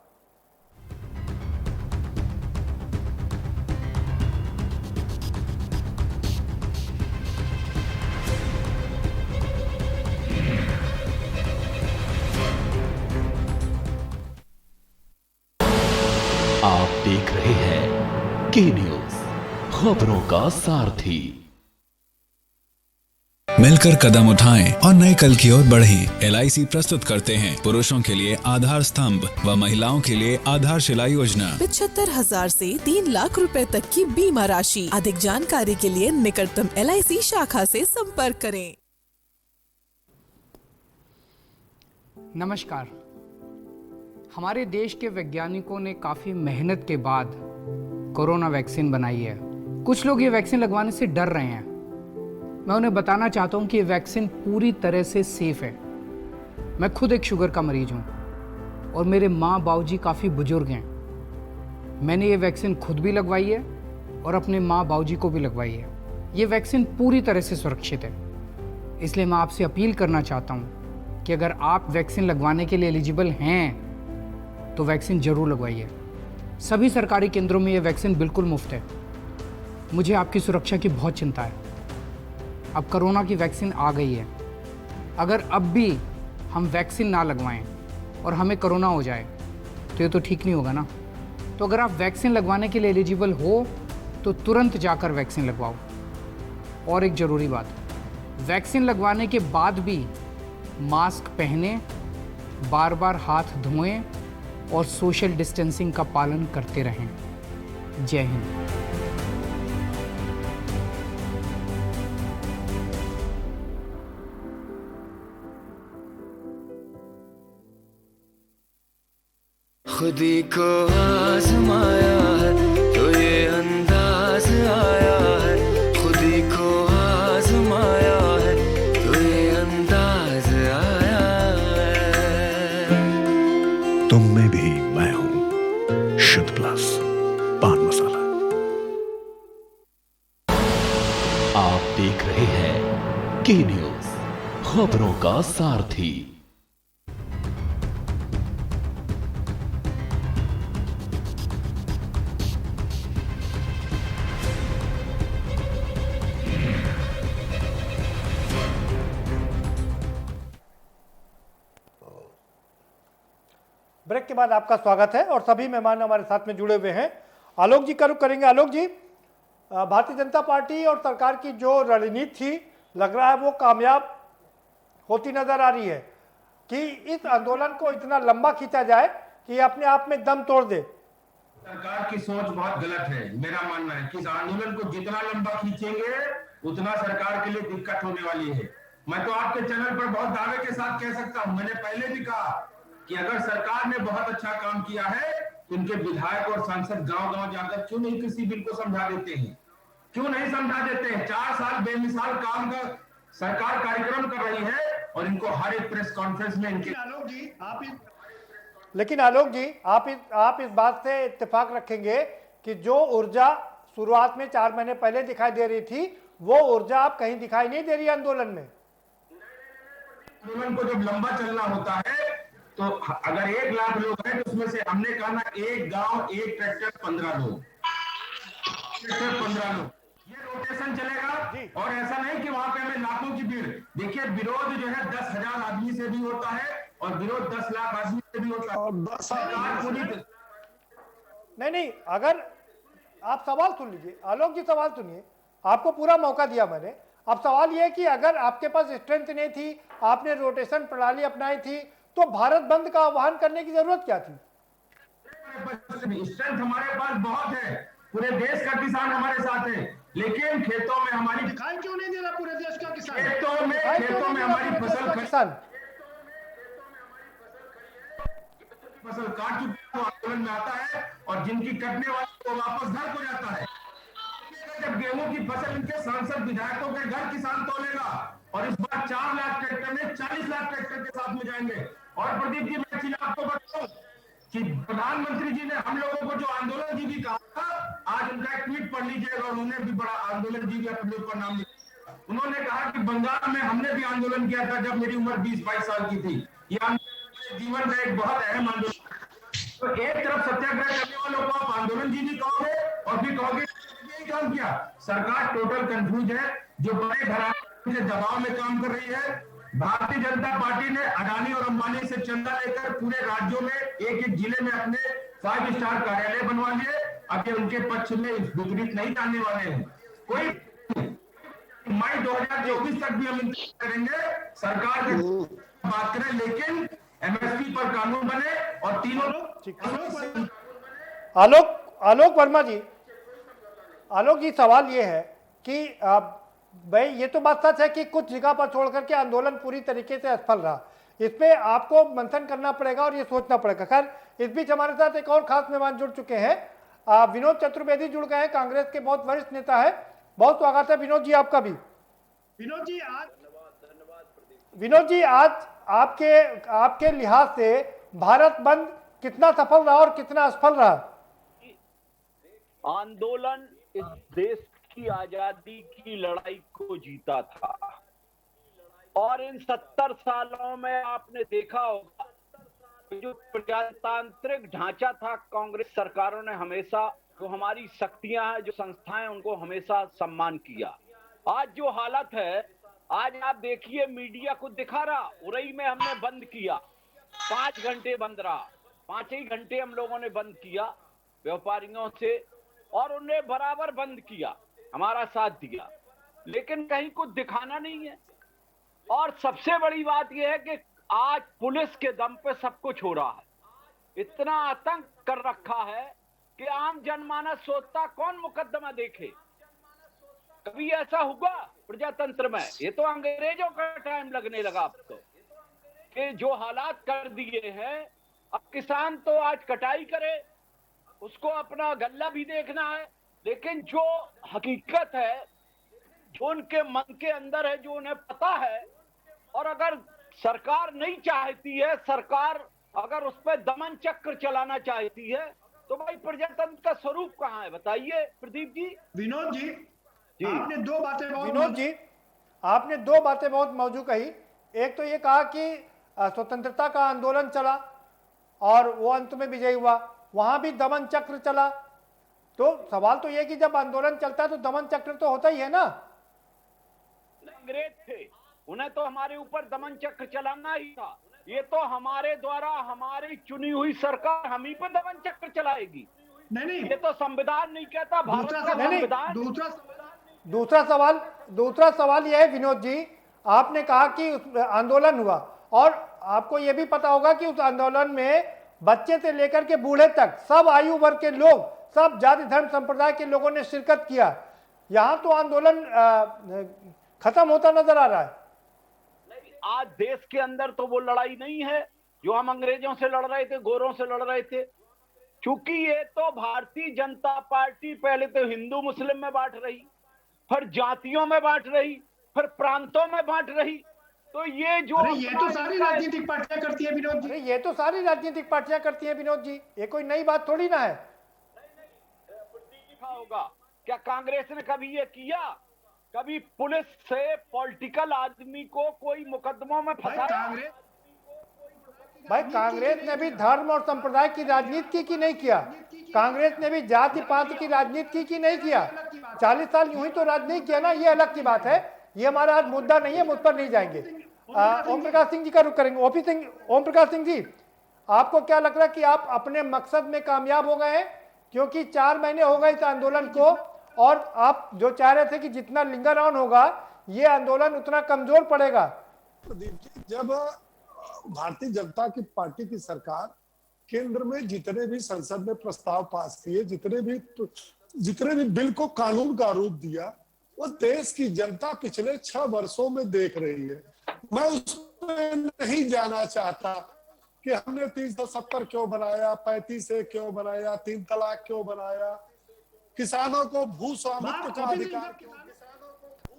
आप देख रहे हैं के न्यूज, खबरों का सारथी। मिलकर कदम उठाएं और नए कल की ओर बढ़ें। LIC प्रस्तुत करते हैं पुरुषों के लिए आधार स्तंभ व महिलाओं के लिए आधारशिला योजना। 75,000 से 3 लाख रुपए तक की बीमा राशि। अधिक जानकारी के लिए निकटतम LIC शाखा से संपर्क करें। नमस्कार। हमारे देश के वैज्ञानिकों ने काफ़ी मेहनत के बाद कोरोना वैक्सीन बनाई है। कुछ लोग ये वैक्सीन लगवाने से डर रहे हैं। मैं उन्हें बताना चाहता हूँ कि ये वैक्सीन पूरी तरह से सेफ है। मैं खुद एक शुगर का मरीज हूँ और मेरे माँ बाबूजी काफ़ी बुजुर्ग हैं। मैंने ये वैक्सीन खुद भी लगवाई है और अपने माँ बाबूजी को भी लगवाई है। ये वैक्सीन पूरी तरह से सुरक्षित है। इसलिए मैं आपसे अपील करना चाहता हूँ कि अगर आप वैक्सीन लगवाने के लिए एलिजिबल हैं तो वैक्सीन ज़रूर लगवाइए। सभी सरकारी केंद्रों में ये वैक्सीन बिल्कुल मुफ्त है। मुझे आपकी सुरक्षा की बहुत चिंता है। अब कोरोना की वैक्सीन आ गई है। अगर अब भी हम वैक्सीन ना लगवाएं और हमें कोरोना हो जाए तो ये तो ठीक नहीं होगा ना। तो अगर आप वैक्सीन लगवाने के लिए एलिजिबल हो तो तुरंत जाकर वैक्सीन लगवाओ। और एक ज़रूरी बात, वैक्सीन लगवाने के बाद भी मास्क पहने, बार बार हाथ धोएं और सोशल डिस्टेंसिंग का पालन करते रहें। जय हिंद। खुदी को आजमाया है तो ये अंदाज आया है, खुदी को आजमाया है तो ये अंदाज आया है। तुम में भी मैं हूं, शुद्ध प्लस पान मसाला। आप देख रहे हैं के न्यूज, खबरों का सारथी। ब्रेक के बाद आपका स्वागत है और सभी मेहमान हमारे साथ में जुड़े हुए हैं। आलोक जी का रुख करेंगे। आलोक जी, भारतीय जनता पार्टी और सरकार की जो रणनीति थी, लग रहा है वो कामयाब होती नजर आ रही है कि इस आंदोलन को इतना लंबा खींचा जाए कि अपने आप में दम तोड़ दे। सरकार की सोच बहुत गलत है। मेरा मानना है कि इस आंदोलन को जितना लंबा खींचेंगे उतना सरकार के लिए दिक्कत होने वाली है। मैं तो आपके चैनल पर बहुत दावे के साथ कह सकता हूं, मैंने पहले भी कहा कि अगर सरकार ने बहुत अच्छा काम किया है तो उनके विधायक और सांसद गांव-गांव जाकर क्यों नहीं किसी बिल को समझा देते हैं, क्यों नहीं समझा देते हैं। 4 साल बेमिसाल काम का सरकार कार्यक्रम कर रही है और इनको हर एक प्रेस कॉन्फ्रेंस में इनके लेकिन आलोक जी, आप इस बात से इत्तेफाक रखेंगे कि जो ऊर्जा शुरुआत में 4 महीने पहले दिखाई दे रही थी, वो ऊर्जा आप कहीं दिखाई नहीं दे रही है आंदोलन में। आंदोलन को जब लंबा चलना होता है तो अगर 1 लाख लोग हैं तो उसमें से हमने कहा ना, एक गांव एक ट्रैक्टर 15 लोग, ये रोटेशन चलेगा। और ऐसा नहीं कि वहां पे हमें लाखों की भीड़। देखिए, विरोध जो है 10,000 आदमी से भी होता है और विरोध 10 लाख आदमी से भी होता है। नहीं, अगर आप सवाल सुन लीजिए आलोक जी, सवाल सुनिए, आपको पूरा मौका दिया मैंने। अब सवाल यह है कि अगर आपके पास स्ट्रेंथ नहीं थी, आपने रोटेशन प्रणाली अपनाई थी, तो भारत बंद का आह्वान करने की जरूरत क्या थी? स्ट्रेंथ हमारे पास बहुत है, पूरे देश का किसान हमारे साथ है, लेकिन खेतों में हमारी दिखाई क्यों नहीं दे रहा पूरे देश का किसान? खेतों में हमारी फसल काट चुकी है, आंदोलन में आता है और जिनकी कटने वाली वो वापस घर को जाता है। जब गेहूं की फसल इनके सांसद विधायकों के घर किसान तोलेगा और इस बार 4 लाख ट्रैक्टर में 40 लाख ट्रैक्टर के साथ में जाएंगे। और प्रदीप जी, मैं चीज आपको बताऊं कि प्रधानमंत्री जी ने हम लोगों को जो आंदोलन जी भी कहा था, आज उनका एक ट्वीट पढ़ लीजिएगा, उन्होंने भी बड़ा आंदोलन जी भी अपने ऊपर नाम लिखा। उन्होंने कहा कि बंगाल में हमने भी आंदोलन किया था जब मेरी उम्र 20-22 साल की थी। ये आंदोलन जीवन में एक बहुत अहम आंदोलन। तो एक तरफ सत्याग्रह करने वालों को आप आंदोलन जी भी कहोगे और फिर कहोगे यही काम किया। सरकार टोटल कंफ्यूज है, जो बड़े घराने के दबाव में काम कर रही है। भारतीय जनता पार्टी ने अडानी और अंबानी से चंदा लेकर पूरे राज्यों में एक जिले में अपने 5 स्टार कार्यालय बनवा लिए। अब ये उनके पक्ष में विपरीत नहीं जानने वाले हैं। कोई मई 2024 तक भी हम इंतजार करेंगे, सरकार से बात करें, लेकिन एमएसपी पर कानून बने और तीनों। आलोक वर्मा जी, आलोक जी, सवाल ये है कि भाई ये तो बात सच है कि कुछ जगह पर छोड़ करके आंदोलन पूरी तरीके से असफल रहा। इस पे आपको मंथन करना पड़ेगा और ये सोचना पड़ेगा। खैर, इस बीच हमारे साथ एक और खास मेहमान जुड़ चुके हैं। विनोद चतुर्वेदी जुड़ गए हैं, कांग्रेस के बहुत वरिष्ठ नेता है। बहुत स्वागत है विनोद जी आपका भी। विनोद जी, आज आपके लिहाज से भारत बंद कितना सफल रहा और कितना असफल रहा? आंदोलन इस देश की आजादी की लड़ाई को जीता था और इन 70 सालों में आपने देखा होगा जो प्रजातांत्रिक ढांचा था कांग्रेस सरकारों ने हमेशा, जो हमारी शक्तियां हैं, जो संस्थाएं, उनको हमेशा सम्मान किया। आज जो हालत है, आज आप देखिए मीडिया को दिखा रहा, उरई में हमने बंद किया, 5 घंटे बंद रहा, 5 ही घंटे हम लोगों ने बंद किया। व्यापारियों से और उन्हें बराबर बंद किया, हमारा साथ दिया, लेकिन कहीं कुछ दिखाना नहीं है। और सबसे बड़ी बात यह है कि आज पुलिस के दम पे सब कुछ हो रहा है। इतना आतंक कर रखा है कि आम जनमानस सोचता कौन मुकदमा देखे। कभी ऐसा हुआ प्रजातंत्र में? ये तो अंग्रेजों का टाइम लगने लगा अब तो, कि जो हालात कर दिए हैं। अब किसान तो आज कटाई करे, उसको अपना गल्ला भी देखना है, लेकिन जो हकीकत है, जो उनके मन के अंदर है, जो उन्हें पता है, और अगर सरकार नहीं चाहती है, सरकार अगर उस पर दमन चक्र चलाना चाहती है, तो भाई प्रजातंत्र का स्वरूप कहाँ है? बताइए प्रदीप जी। विनोद जी, आपने दो बातें बहुत विनोद जी, आपने दो बातें बहुत मौजूद कही। एक तो ये कहा कि स्वतंत्रता का आंदोलन चला और वो अंत में विजय हुआ, वहां भी दमन चक्र चला। तो सवाल तो ये कि जब आंदोलन चलता है तो दमन चक्र तो होता ही है ना। अंग्रेज थे, उन्हें तो हमारे ऊपर दमन चक्र चलाना ही था। ये तो हमारे द्वारा हमारी चुनी हुई सरकार हम ही पे दमन चक्र चलाएगी। नहीं, ये तो संविधान नहीं कहता, भारत का संविधान। दूसरा सवाल यह है विनोद जी, आपने कहा कि उस आंदोलन हुआ, और आपको यह भी पता होगा कि उस आंदोलन में बच्चे से लेकर के बूढ़े तक सब आयु वर्ग के लोग, सब जाति धर्म संप्रदाय के लोगों ने शिरकत किया। यहां तो आंदोलन खत्म होता नजर आ रहा है। आज देश के अंदर तो वो लड़ाई नहीं है जो हम अंग्रेजों से लड़ रहे थे, गोरों से लड़ रहे थे। क्योंकि ये तो भारतीय जनता पार्टी पहले तो हिंदू मुस्लिम में बांट रही, फिर जातियों में बांट रही, फिर प्रांतों में बांट रही। तो ये जो ये तो सारी राजनीतिक पार्टियां करती है विनोद जी। ये तो सारी राजनीतिक पार्टियां करती हैं विनोद जी, ये कोई नई बात थोड़ी ना है। होगा क्या कांग्रेस ने कभी ये किया? कभी पुलिस से पॉलिटिकल आदमी को कोई मुकदमों में फंसाया? भाई कांग्रेस ने भी धर्म और संप्रदाय की राजनीति की कि नहीं किया? कांग्रेस ने भी जाति पात की राजनीति की कि नहीं किया? 40 साल यूं ही तो राजनीति किया ना, ये अलग की बात है। ये हमारा आज मुद्दा नहीं है, मुझ पर नहीं जाएंगे। ओम प्रकाश सिंह जी का रुख करेंगे। ओम प्रकाश सिंह जी, आपको क्या लग रहा है कि आप अपने मकसद में कामयाब हो गए हैं? क्योंकि 4 महीने हो गए इस आंदोलन को, और आप जो चाह रहे थे कि जितना लिंगर ऑन होगा ये आंदोलन उतना कमजोर पड़ेगा। प्रदीप जी, जब भारतीय जनता की पार्टी की सरकार केंद्र में जितने भी संसद में प्रस्ताव पास किए, जितने भी बिल को कानून का रूप दिया, वो देश की जनता पिछले 6 वर्षों में देख रही है। मैं उसमें नहीं जाना चाहता कि हमने 370 क्यों बनाया, 35A क्यों बनाया, 3 तलाक क्यों बनाया, किसानों को भू स्वामित्व का अधिकार क्यों।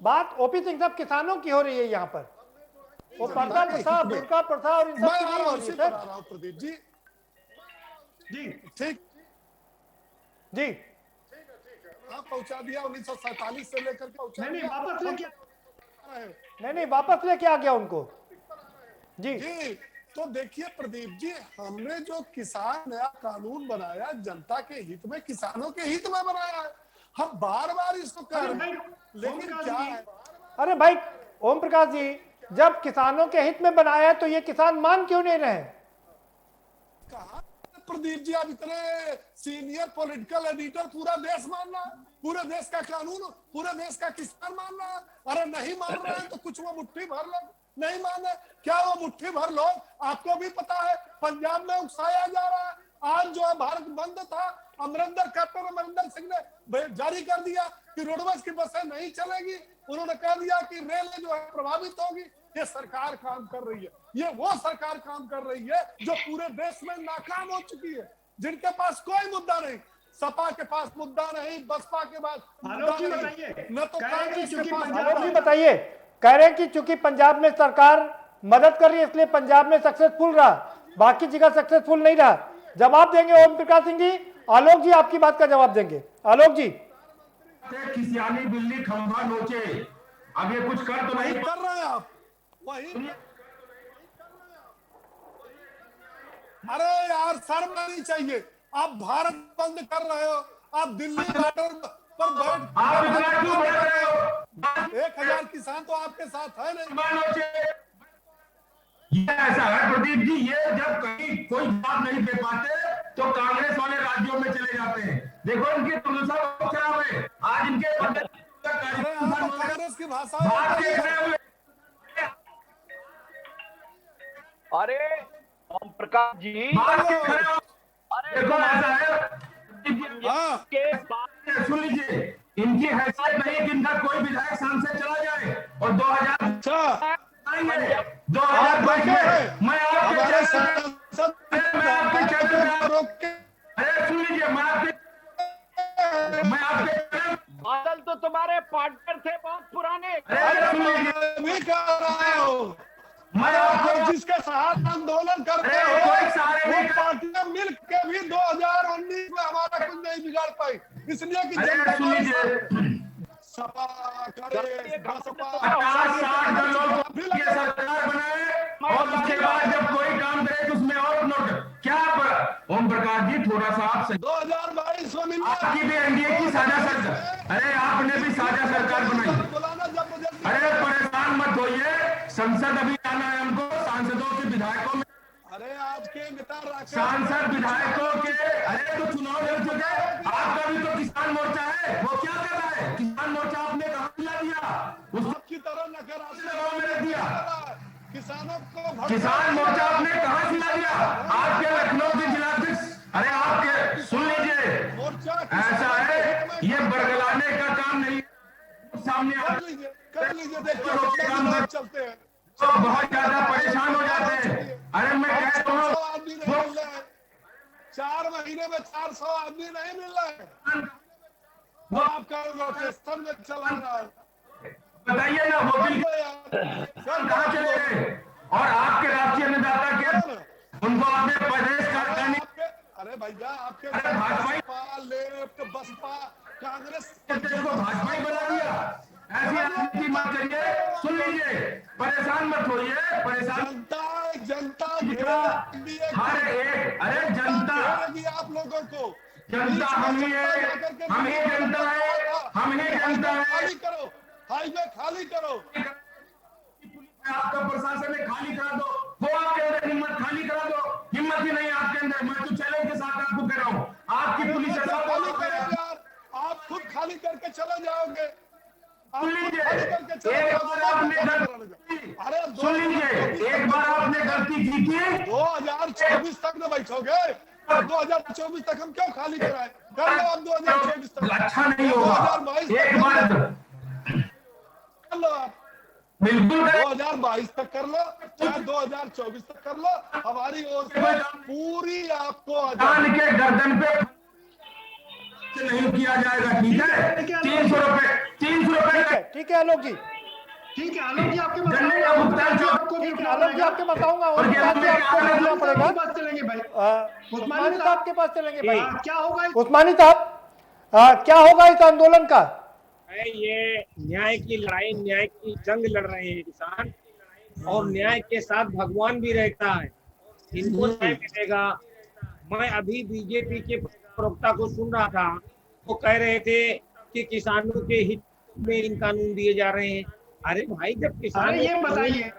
बात ओपी सिंह साहब किसानों की हो रही है यहाँ पर, वो पर्दा प्रथा, बुर्का प्रथा और इन सब की नहीं हो रही है सर। प्रदीप जी ठीक जी, हाँ पहुंचा दिया। 1947 से लेकर पहुंचा नहीं वापस लेके आ गया उनको जी। तो देखिए प्रदीप जी, हमने जो किसान नया कानून बनाया जनता के हित में, किसानों के हित में बनाया है। हम बार बार इसको कह रहे हैं, लेकिन क्या है? अरे भाई ओम प्रकाश जी, जब किसानों के हित में बनाया है तो ये किसान मान क्यों नहीं रहे? कहा प्रदीप जी, आप इतने सीनियर पॉलिटिकल एडिटर, पूरा देश मान रहा है, पूरे देश का कानून, पूरे देश का किसान मान रहा है। अरे नहीं मान रहे हैं तो कुछ वो मुट्ठी भर लोग नहीं माने, क्या वो मुट्ठी भर लोग? आपको भी पता है पंजाब में उकसाया जा रहा है। आज जो है भारत बंद था, कैप्टन अमरिंदर सिंह ने जारी कर दिया कि रोडवेज की बसें नहीं चलेगी। उन्होंने कह दिया कि रेल जो है प्रभावित होगी। ये सरकार काम कर रही है, ये वो सरकार काम कर रही है जो पूरे देश में नाकाम हो चुकी है, जिनके पास कोई मुद्दा नहीं। सपा के पास मुद्दा नहीं, बसपा के पास मुद्दा नहीं, न तो कांग्रेस के पास। बताइए, कह रहे हैं कि चूंकि पंजाब में सरकार मदद कर रही है इसलिए पंजाब में सक्सेसफुल रहा, बाकी जगह सक्सेसफुल नहीं रहा। जवाब देंगे ओम प्रकाश सिंह जी। आलोक जी आपकी बात का जवाब देंगे। आलोक जी, खिसियानी बिल्ली खंभा नोचे, अब ये कुछ कर तो नहीं कर रहे हैं आप वही। अरे यार शर्म नहीं चाहिए, आप भारत बंद कर रहे हो, आप दिल्ली बॉर्डर पर बैठ 1000 किसान तो आपके साथ है नहीं। ये ऐसा है प्रदीप जी, ये जब कहीं कोई जवाब नहीं दे पाते तो कांग्रेस वाले राज्यों में चले जाते हैं। देखो इनकी दुर्दशा बहुत खराब है। आज इनके कांग्रेस की भाषा अरे ओम प्रकाश जी, अरे देखो ऐसा है के बाद सुन लीजिए, इनकी हैसियत नहीं कि इनका कोई विधायक सांसद चला जाए और 2000 2022 में मैं आपके अरे सुन लीजिए, मैं आपके बादल तो तुम्हारे पार्टनर थे बहुत पुराने। भी कर रहा हूँ मैं, आपको जिसके साथ आंदोलन करते हो वो पार्टियां मिल के भी 2019 में हमारा कुछ नहीं बिगाड़ पाई, इसलिए कि जनता सपा करे बसपा 50-60 लोग की सरकार बनाए और उसके बाद जब कोई काम करे तो उसमें और नोट क्या। ओम प्रकाश जी थोड़ा सा आप 2022 में आपकी भी एनडीए की साझा सरकार, अरे आपने भी साझा सरकार बनाई। अरे परेशान मत होइए, संसद अभी आना है हमको, सांसदों के विधायकों में, अरे आपके नेता सांसद विधायकों के, अरे तो चुनाव लड़ चुके, आपका भी तो किसान मोर्चा है, वो क्या कर रहा है? किसान मोर्चा आपने कहां मिला दिया? उसकी तरह दबाव में रख दिया। किसानों को किसान मोर्चा आपने कहां सिला दिया? आपके लखनऊ के जिलाध्यक्ष, अरे आपके सुन लीजिए, ऐसा है ये बरगलाने का काम नहीं, सामने कर लीजिए देखिए चलते हैं तो बहुत ज्यादा परेशान हो जाते हैं। अरे मैं कहता हूँ 400 आदमी नहीं मिल रहा है, 4 महीने में 400 आदमी नहीं मिल रहा है, वो आपका रोटेशन में चला रहा है। बताइए ना वो बिल कहाँ चले गए? और आपके राष्ट्रीय नेता के उनको आपने प्रदेश करने, अरे भैया आपके भाजपा लेफ्ट बसपा कांग्रेस को भाजपा ही बना दिया। ऐसी राजनीति मत करिए, सुन लीजिए, परेशान मत होइए, परेशान जनता हर एक, अरे जनता आप लोगों को, जनता हम ही है, हम ही जनता है, हम ही जनता है। खाली करो, हाईवे खाली करो, आपका प्रशासन है, खाली करा दो, वो आपके अंदर हिम्मत खाली करा दो, हिम्मत ही नहीं आपके अंदर, मैं तो चैलेंज के साथ आपको कह रहा हूँ, आपकी पुलिस खाली करो यार, आप खुद खाली करके चले जाओगे। सुन लीजिए, एक बार आपने गलती की थी, 2024 तक न बैठोगे, 2024 तक हम क्यों खाली कराए? कर लो आप 2024 तक, अच्छा नहीं होगा, 2022 एक बार कर लो आप, बिल्कुल 2022 तक कर लो, चाहे 2024 तक कर लो, हमारी ओर से पूरी आपको जान के गर्दन पे नहीं किया जाएगा, ठीक है? 300 रुपए ठीक है आलोक जी, ठीक है आलोक जी आपके आलोक जी आपके बताऊंगा और आपको पड़ेगा। चलेंगे भाई, उस्मानी साहब के पास चलेंगे भाई। क्या होगा उस्मानी साहब क्या होगा इस आंदोलन का? ये न्याय की लड़ाई, न्याय की जंग लड़ रहे हैं किसान, और न्याय के साथ भगवान भी रहता है, इनको न्याय मिलेगा। मैं अभी बीजेपी के प्रवक्ता को सुन रहा था, वो कह रहे थे कि किसानों के हित में इन कानून दिए जा रहे हैं। अरे भाई जब किसान, ये बताइए,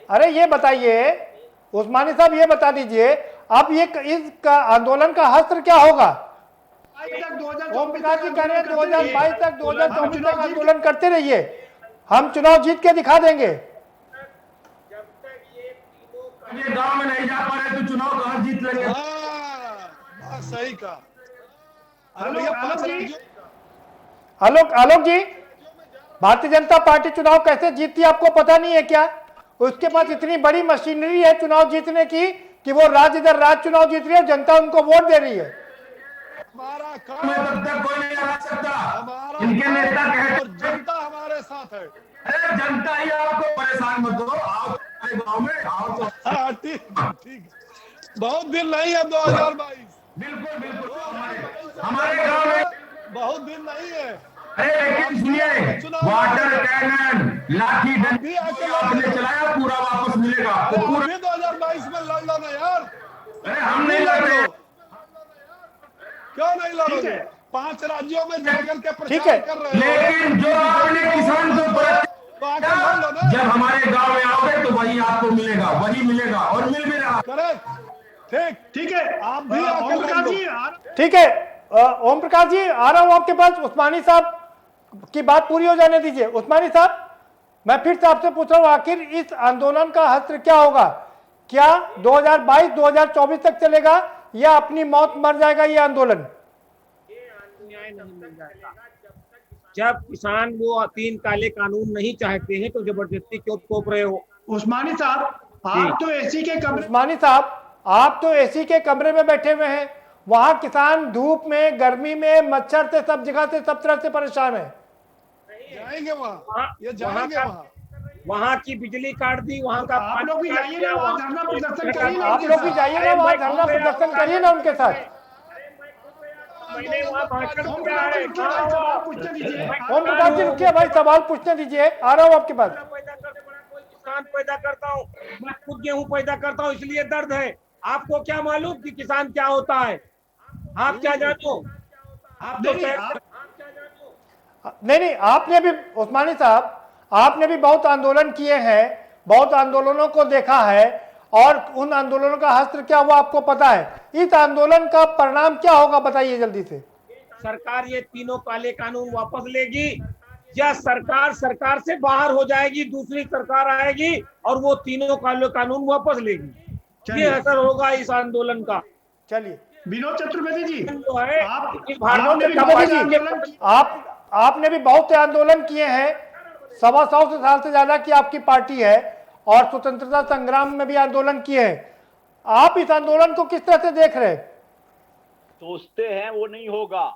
अरे ये बताइए उस्मानी साहब, ये बता दीजिए अब ये इसका आंदोलन का हस्त्र क्या होगा? ओम प्रकाश जी कह रहे हैं 2022 तक 2024 तक आंदोलन करते रहिए, हम चुनाव जीत के दिखा देंगे। ये गांव में नहीं जा पा रहे तो चुनाव कहां जीत लेंगे? सही कहा। आलोक जी, भारतीय जनता पार्टी चुनाव कैसे जीतती है आपको पता नहीं है क्या? उसके पास इतनी बड़ी मशीनरी है चुनाव जीतने की कि वो राज्य दर राज्य चुनाव जीत रही है, जनता उनको वोट दे रही है। हमारा काम तब तक कोई नहीं हरा सकता, इनके नेता कहते जनता हमारे साथ है। अरे जनता ही आपको परेशान मत दो, आओ गाँव में आओ तो। ठीक, बहुत दिन नहीं है 2022, बिल्कुल हमारे गाँव में बहुत दिन नहीं है। अरे लेकिन सुनिए, वाटर कैनन, लाठी डंडी आपने चलाया, पूरा वापस मिलेगा तो पूरा 2022 में लड़ लो ना यार। अरे हम नहीं लड़ रहे, क्यों नहीं लड़ोगे? 5 राज्यों में जाकर के प्रचार कर रहे हो, लेकिन जो आपने किसान को जब हमारे गांव में आओगे तो वही आपको मिलेगा, वही मिलेगा और मिल भी रहा। करेक्ट, ठीक है, आप भी ठीक है ओम प्रकाश जी आ रहा हूं आपके पास। उस्मानी साहब की बात पूरी हो जाने दीजिए। उस्मानी साहब, मैं फिर से आपसे पूछ रहा हूं, आखिर इस आंदोलन का हश्र क्या होगा? क्या 2022-2024 तक चलेगा या अपनी मौत मर जाएगा ये आंदोलन? न्याय नहीं मिल जाएगा। जब किसान वो 3 काले कानून नहीं चाहते हैं तो जबरदस्ती क्यों थोप रहे हो? उस्मानी साहब, आप तो एसी के कमरे उस्मानी साहब, आप तो एसी के कमरे में बैठे हुए हैं। वहां किसान धूप में, गर्मी में, मच्छर से, सब जगह से, सब तरह से परेशान है। जाएंगे वहाँ, ये जाएंगे वहाँ। वहाँ की बिजली काट दी, वहाँ का आप लोग भी जाइए ना, वहाँ धरना प्रदर्शन करिए ना। आप लोग भी जाइए ना, वहाँ धरना प्रदर्शन करिए ना उनके साथ। मैंने वहाँ भाषण दिया है। सवाल पूछने दीजिए। ओम प्रकाश जी रुकिए भाई, सवाल पूछने दीजिए, आ रहा हूँ आपके पास। किसान पैदा करता हूँ, मैं खुद गेहूं पैदा करता हूँ, इसलिए दर्द है। आपको क्या मालूम कि किसान क्या होता है? आप क्या जानो? आप तो नहीं, आपने भी, उस्मानी साहब, आपने भी बहुत आंदोलन किए हैं, बहुत आंदोलनों को देखा है, और उन आंदोलनों का हश्र क्या हुआ आपको पता है। इस आंदोलन का परिणाम क्या होगा बताइए जल्दी से। सरकार ये तीनों काले कानून वापस लेगी या सरकार से बाहर हो जाएगी, दूसरी सरकार आएगी और वो तीनों काले कानून वापस लेगी। ये असर होगा इस आंदोलन का। चलिए विनोद चतुर्वेदी जी, जो है आपने भी बहुत से आंदोलन किए हैं, 125 साल से ज्यादा की आपकी पार्टी है, और स्वतंत्रता संग्राम में भी आंदोलन किए हैं। आप इस आंदोलन को किस तरह से देख रहे हैं? सोचते हैं वो नहीं होगा।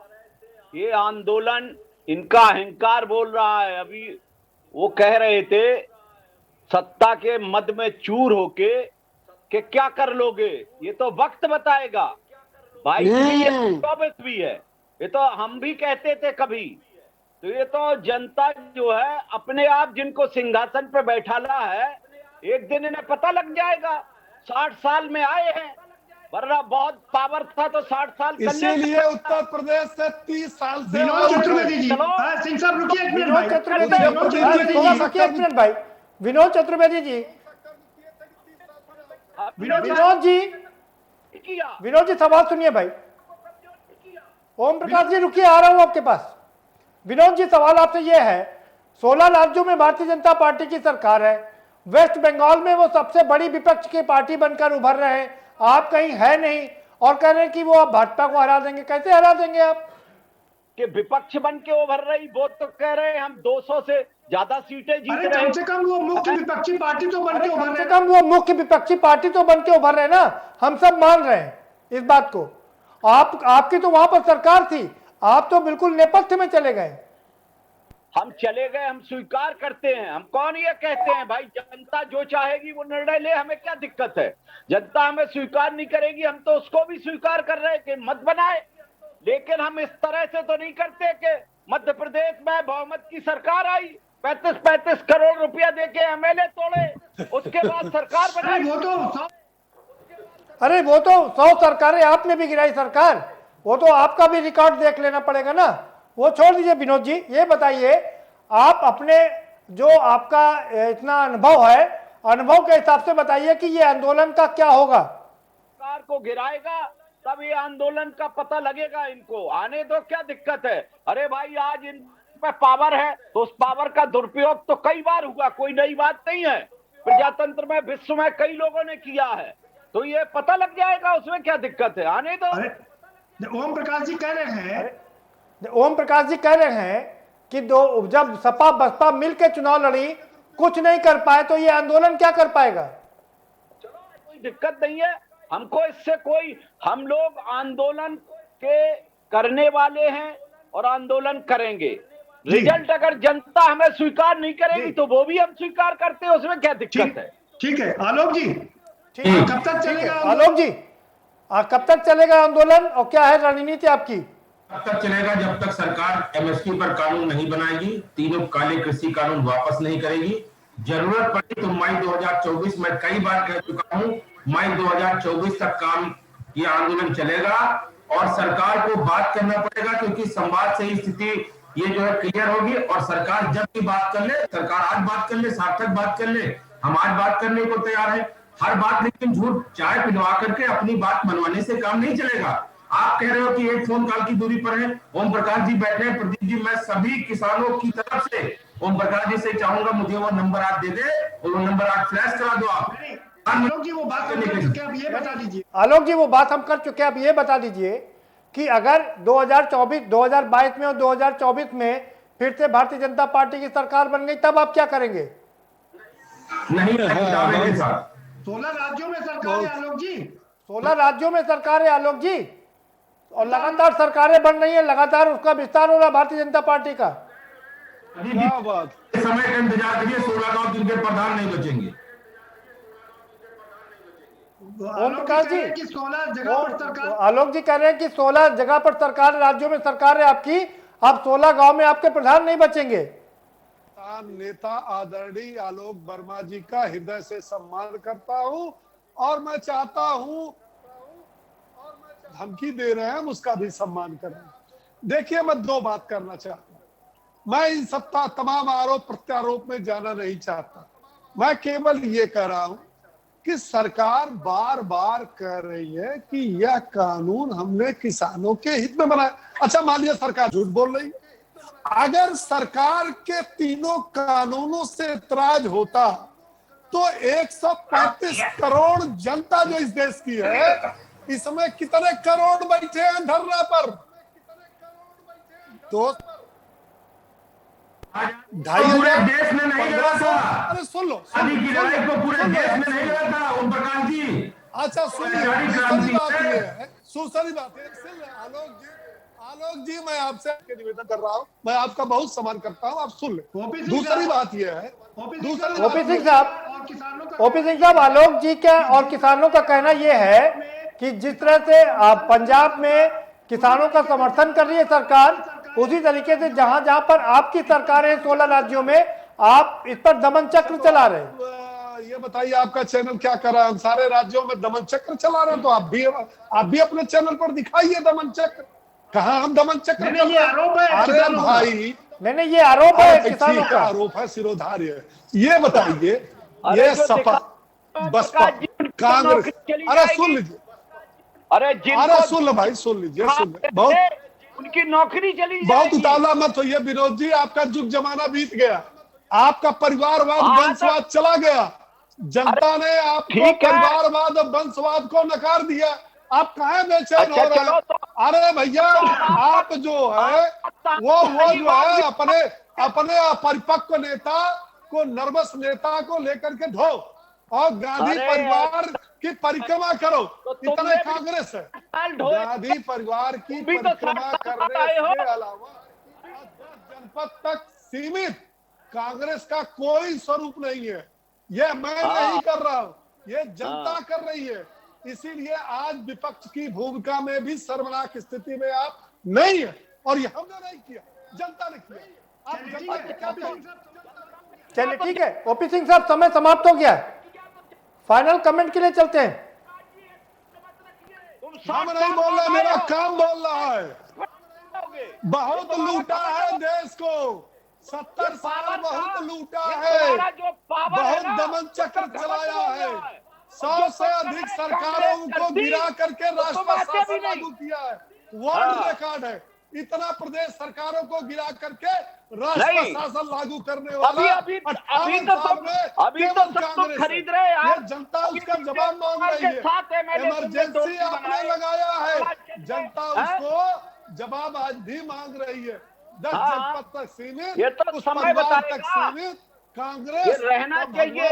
ये आंदोलन इनका अहंकार बोल रहा है। अभी वो कह रहे थे सत्ता के मद में चूर होके कि क्या कर लोगे, ये तो वक्त बताएगा। भाई ये भी है, ये तो हम भी कहते थे कभी। तो ये तो जनता जो है अपने आप जिनको सिंहासन पे बैठाला है, एक दिन इन्हें पता लग जाएगा। 60 साल में आए हैं, वरना बहुत पावर था तो 60 साल इसीलिए उत्तर प्रदेश से 30 साल से। विनोद चतुर्वेदी जी, सिंह साहब रुकिए एक मिनट भाई। विनोद चतुर्वेदी जी, विनोद जी सवाल सुनिए भाई। ओम प्रकाश जी रुकिए, आ रहा हूं आपके पास। विनोद जी सवाल आपसे यह है, 16 राज्यों में भारतीय जनता पार्टी की सरकार है, वेस्ट बंगाल में वो सबसे बड़ी विपक्ष की पार्टी बनकर उभर रहे हैं, आप कहीं है नहीं, और कह रहे हैं कि वो आप भाजपा को हरा देंगे। कैसे हरा देंगे आप? कि विपक्ष बन के उभर रही, वो तो कह रहे हैं हम 200 से ज्यादा सीटें जीत रहे हैं। कम से कम वो मुख्य विपक्षी पार्टी तो बन के उभर रहे हैं। कम से कम वो मुख्य विपक्षी पार्टी तो बन के उभर रहे हैं ना, हम सब मान रहे हैं इस बात को। आपकी तो वहां पर सरकार थी, आप तो बिल्कुल नेपथ्य में चले गए। हम चले गए, हम स्वीकार करते हैं। हम कौन ये कहते हैं भाई जनता जो चाहेगी वो निर्णय ले, हमें क्या दिक्कत है। जनता हमें स्वीकार नहीं करेगी, हम तो उसको भी स्वीकार कर रहे हैं कि मत बनाए। लेकिन हम इस तरह से तो नहीं करते कि मध्य प्रदेश में बहुमत की सरकार आई, 35-35 करोड़ रुपया देके एमएलए तोड़े, उसके बाद सरकार बनाई। अरे वो तो 100 सरकारें आपने भी गिराई सरकार, वो तो आपका भी रिकॉर्ड देख लेना पड़ेगा ना। वो छोड़ दीजिए विनोद जी, ये बताइए आप अपने जो आपका इतना अनुभव है, अनुभव के हिसाब से बताइए कि ये आंदोलन का क्या होगा। सरकार को गिराएगा तब ये आंदोलन का पता लगेगा। इनको आने दो, क्या दिक्कत है। अरे भाई आज इन पे पावर है तो उस पावर का दुरुपयोग तो कई बार हुआ, कोई नई बात नहीं है। प्रजातंत्र में विश्व में कई लोगों ने किया है, तो ये पता लग जाएगा, उसमें क्या दिक्कत है, आने दो। ओम प्रकाश जी कह रहे हैं कि जब सपा बसपा मिलकर चुनाव लड़ी, कुछ नहीं कर पाए, तो ये आंदोलन क्या कर पाएगा? चलो कोई दिक्कत नहीं है हमको इससे कोई। हम लोग आंदोलन के करने वाले हैं और आंदोलन करेंगे। रिजल्ट अगर जनता हमें स्वीकार नहीं करेगी तो वो भी हम स्वीकार करते हैं, उसमें क्या दिक्कत है। ठीक है आलोक जी, कब तक चलेगा आलोक जी? कब तक चलेगा आंदोलन और क्या है रणनीति आपकी? तब तक चलेगा जब तक सरकार एमएसपी पर कानून नहीं बनाएगी, तीनों काले कृषि कानून वापस नहीं करेगी। जरूरत पड़ी तो मई 2024, मैं कई बार कह चुका हूं, मई 2024 तक काम ये आंदोलन चलेगा और सरकार को बात करना पड़ेगा, क्योंकि संवाद से ही स्थिति ये जो है क्लियर होगी। और सरकार जब भी बात कर ले, सरकार आज बात कर ले, सार्थक बात कर ले, हम आज बात करने को तैयार है। हर बात लेकिन झूठ चाय पिलवा करके अपनी बात मनवाने से काम नहीं चलेगा। आप कह रहे हो कि एक फोन कॉल की दूरी पर है, ओम प्रकाश जी बैठे हैं। प्रदीप जी, मैं सभी किसानों की तरफ से ओम प्रकाश जी से चाहूंगा मुझे वो नंबर आप दे दे और वो नंबर आप फ्लैश करा दो। आप आलोक जी वो बात हम कर चुके हैं, अब ये बता दीजिए। आलोक जी वो बात हम कर चुके हैं, अब ये बता दीजिए कि अगर 2024, 2022 में और 2024 में फिर से भारतीय जनता पार्टी की सरकार बन गई तब आप क्या करेंगे? नहीं, दावे के साथ 16 राज्यों में सरकार है आलोक जी, 16 राज्यों में सरकार है आलोक जी, और लगातार सरकारें बन रही है, लगातार उसका विस्तार हो रहा है भारतीय जनता पार्टी का। क्या बात, समय का इंतजार करिए, 16 गांव जिनके प्रधान नहीं बचेंगे। ओम प्रकाश जी, 16 जगह पर सरकार, आलोक जी कह रहे हैं कि 16 जगह पर सरकार, राज्यों में सरकार है आपकी, आप 16 गांव में आपके प्रधान नहीं बचेंगे। नेता आदरणीय आलोक वर्मा जी का हृदय से सम्मान करता हूं और मैं चाहता हूं, धमकी दे रहे हैं हम उसका भी सम्मान करें। देखिए, मैं दो बात करना चाहता हूं। मैं इन सत्ता तमाम आरोप प्रत्यारोप में जाना नहीं चाहता। मैं केवल ये कह रहा हूं कि सरकार बार बार कह रही है कि यह कानून हमने किसानों के हित में बनाया। अच्छा, मान लिया सरकार झूठ बोल रही है, अगर सरकार के तीनों कानूनों से इतराज होता तो 135 करोड़ जनता जो इस देश की है, इसमें कितने करोड़ बैठे हैं धरना पर? तो 2.5 देश में नहीं लड़ा था। अरे सुन लो, शादी की लड़ाई को पूरे देश में नहीं लड़ा था ओम प्रकाश जी। अच्छा सुनिए, दूसरी बात ये है, दूसरी बात है, आलोक जी मैं आपसे निवेदन कर रहा हूँ, मैं आपका बहुत सम्मान करता हूँ, आप सुन ले। दूसरी बात यह है, ओपी सिंह साहब, आलोक जी का और किसानों का कहना यह है कि जिस तरह से पंजाब में किसानों का समर्थन कर रही है सरकार, उसी तरीके से जहां जहां पर आपकी सरकार है 16 राज्यों में, आप इस पर दमन चक्र चला रहे हैं। ये बताइए आपका चैनल क्या कर रहा है? हम सारे राज्यों में दमन चक्र चला रहे हैं, तो आप भी अपने चैनल पर दिखाइए दमन चक्र। कहाँ हम दमन चक्र? ये आरोप है। अरे भाई, मैंने ये आरोप है किसानों का, आरोप है, सिरोधार्य। ये बताइए, ये सपा, बसपा, कांग्रेस, अरे सुन लीजिए, अरे सुन लो भाई, सुन लीजिए, सुन लीजिए, बहुत उनकी नौकरी चली बहुत उतावला मत होइए विनोद जी, आपका जुग जमाना बीत गया, आपका परिवारवाद वंशवाद चला गया, जनता ने आपको परिवारवाद और वंशवाद को नकार दिया, आप कहाँ बेचैन हो रहे हैं? अरे भैया, आप जो है वो जो है अपने अपरिपक्व नेता को, नर्वस नेता को लेकर के ढो और गांधी परिवार की परिक्रमा करो, इतने कांग्रेस है। गांधी परिवार की परिक्रमा करने के अलावा 10 जनपद तक सीमित कांग्रेस का कोई स्वरूप नहीं है। यह मैं नहीं कर रहा हूं, ये जनता कर रही है। इसीलिए आज विपक्ष की भूमिका में भी शर्मनाक स्थिति में आप नहीं है, और ये हमने नहीं किया, जनता ने किया। आप जनता के क्या भी, चलिए ठीक है। ओपी सिंह साहब, समय समाप्त हो गया है, फाइनल कमेंट के लिए चलते हैं। हम नहीं बोल रहे, मेरा काम बोल रहा है। बहुत लूटा है देश को, 70 साल बहुत लूटा है, बहुत दमन चक्र चलाया है, 100 से अधिक सरकारों को गिरा करके राष्ट्र शासन लागू किया है, वर्ल्ड रिकॉर्ड है। इतना प्रदेश सरकारों को गिरा करके राष्ट्र शासन लागू करने वाला अभी तो सब खरीद रहे हैं। ये जनता उसका जवाब मांग रही है। इमरजेंसी आपने लगाया है, जनता उसको जवाब आज भी मांग रही है। 10 जनपद तक सीमित, ये तो समय तक सीमित, कांग्रेस ये रहना चाहिए,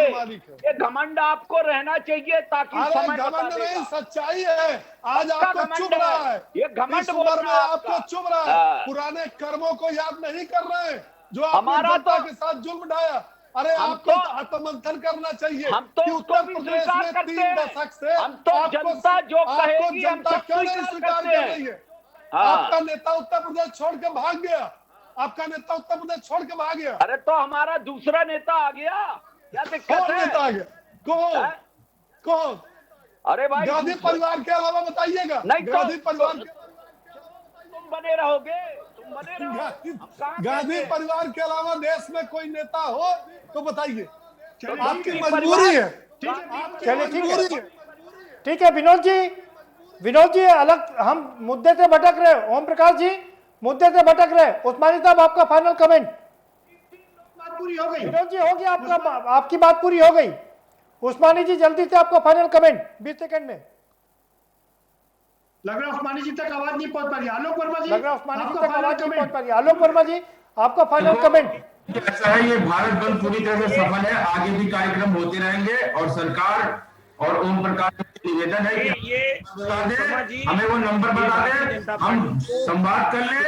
ये घमंड आपको रहना चाहिए, ताकि समय घमंड नहीं, सच्चाई है। आज आपको चुभ रहा है, ये घमंड इस उम्र में आपको चुभ रहा है, पुराने कर्मों को याद नहीं कर रहे हैं जो आपने जनता के साथ जुल्म ढाया। अरे आपको आत्ममंथन करना चाहिए। हम तो उत्तर प्रदेश में 3 दशक से हम तो जनता जो कहेगी हम सब क्यों नहीं स्वीकार कर रही है? आपका नेता उत्तर प्रदेश छोड़ के भाग गया, आपका नेता उत्तर प्रदेश छोड़ के भाग गया। अरे तो हमारा दूसरा नेता आ गया, क्या दिक्कत है? नेता आ गया, कौन? अरे भाई, गांधी परिवार के अलावा बताइएगा। नहीं तो गांधी परिवार तुम बने रहोगे, तुम बने रहोगे। गांधी परिवार के अलावा देश में कोई नेता हो तो बताइए, आपकी मजबूरी है। चलिए ठीक है विनोद जी, विनोद जी अलग, हम मुद्दे से भटक रहे। ओम प्रकाश जी मुद्दे से भटक रहे। उस्मानी साहब आपका फाइनल कमेंट। बात पूरी हो गई। विनोद जी हो गया आपका, आपकी बात पूरी हो गई। उस्मानी जी जल्दी से आपका फाइनल कमेंट 20 सेकंड में। लग रहा है उस्मानी जी तक आवाज नहीं पहुंच पा रही। आलोक वर्मा जी, लग रहा है उस्मानी जी आपका तक फाइनल आवाज नहीं कमेंट। पहुंच पा रही। आलोक वर्मा जी आपका फाइनल कमेंट। ऐसा है, ये भारत बंद पूरी तरह से सफल है। आगे भी कार्यक्रम होते रहेंगे और सरकार और ओम प्रकाश का निवेदन है कि बता दें, हमें वो नंबर बता दें, हम संवाद कर ले,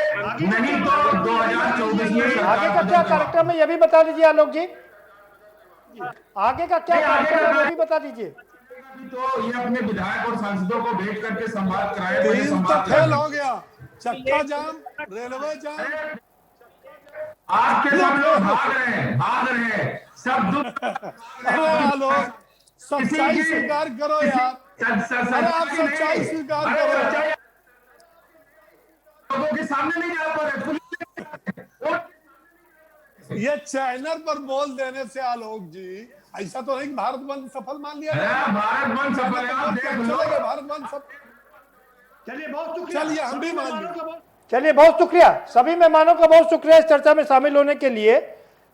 नहीं तो 2024 में आगे का क्या कार्यक्रम है ये भी बता दीजिए आलोक जी। आगे का क्या कार्यक्रम है वो भी बता दीजिए। तो ये अपने विधायक और सांसदों को भेज करके संवाद कराए। तीन तो फेल हो गया, चक्का जाम, रेलवे जाम। आपके सब लोग भाग रहे हैं सब दुख। अरे आलोक सच्चाई स्वीकार करो यार। अरे आप सच्चाई स्वीकार करो यार। लोगों के सामने नहीं जा पा रहे। ये चैनल पर बोल देने से आलोक जी ऐसा तो नहीं भारत बंद सफल मान लिया। भारत बंद सफल है, आप देख लो। भारत बंद सफल। चलिए बहुत शुक्रिया। चलिए हम भी मान लिया। चलिए बहुत शुक्रिया, सभी मेहमानों का बहुत शुक्रिया इस चर्चा में शामिल होने के लिए।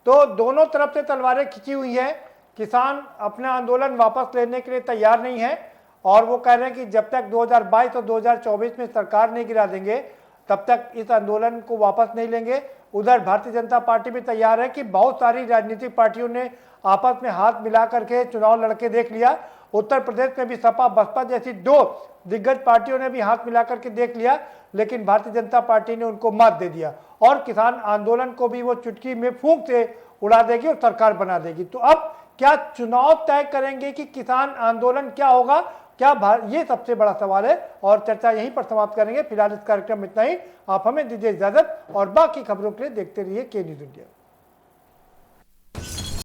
तो दोनों तरफ से तलवारें खिंची हुई हैं। किसान अपना आंदोलन वापस लेने के लिए तैयार नहीं है और वो कह रहे हैं कि जब तक 2022 और 2024 में सरकार नहीं गिरा देंगे तब तक इस आंदोलन को वापस नहीं लेंगे। उधर भारतीय जनता पार्टी भी तैयार है कि बहुत सारी राजनीतिक पार्टियों ने आपस में हाथ मिला करके चुनाव लड़के देख लिया। उत्तर प्रदेश में भी सपा बसपा जैसी दो दिग्गज पार्टियों ने भी हाथ मिला करके देख लिया, लेकिन भारतीय जनता पार्टी ने उनको मात दे दिया और किसान आंदोलन को भी वो चुटकी में फूंक से उड़ा देगी और सरकार बना देगी। तो अब क्या चुनाव तय करेंगे कि किसान आंदोलन क्या होगा, क्या ये सबसे बड़ा सवाल है और चर्चा यहीं पर समाप्त करेंगे। फिलहाल इस कार्यक्रम में इतना ही। आप हमें दीजिए इजाजत और बाकी खबरों के लिए देखते रहिए के न्यूज़ इंडिया।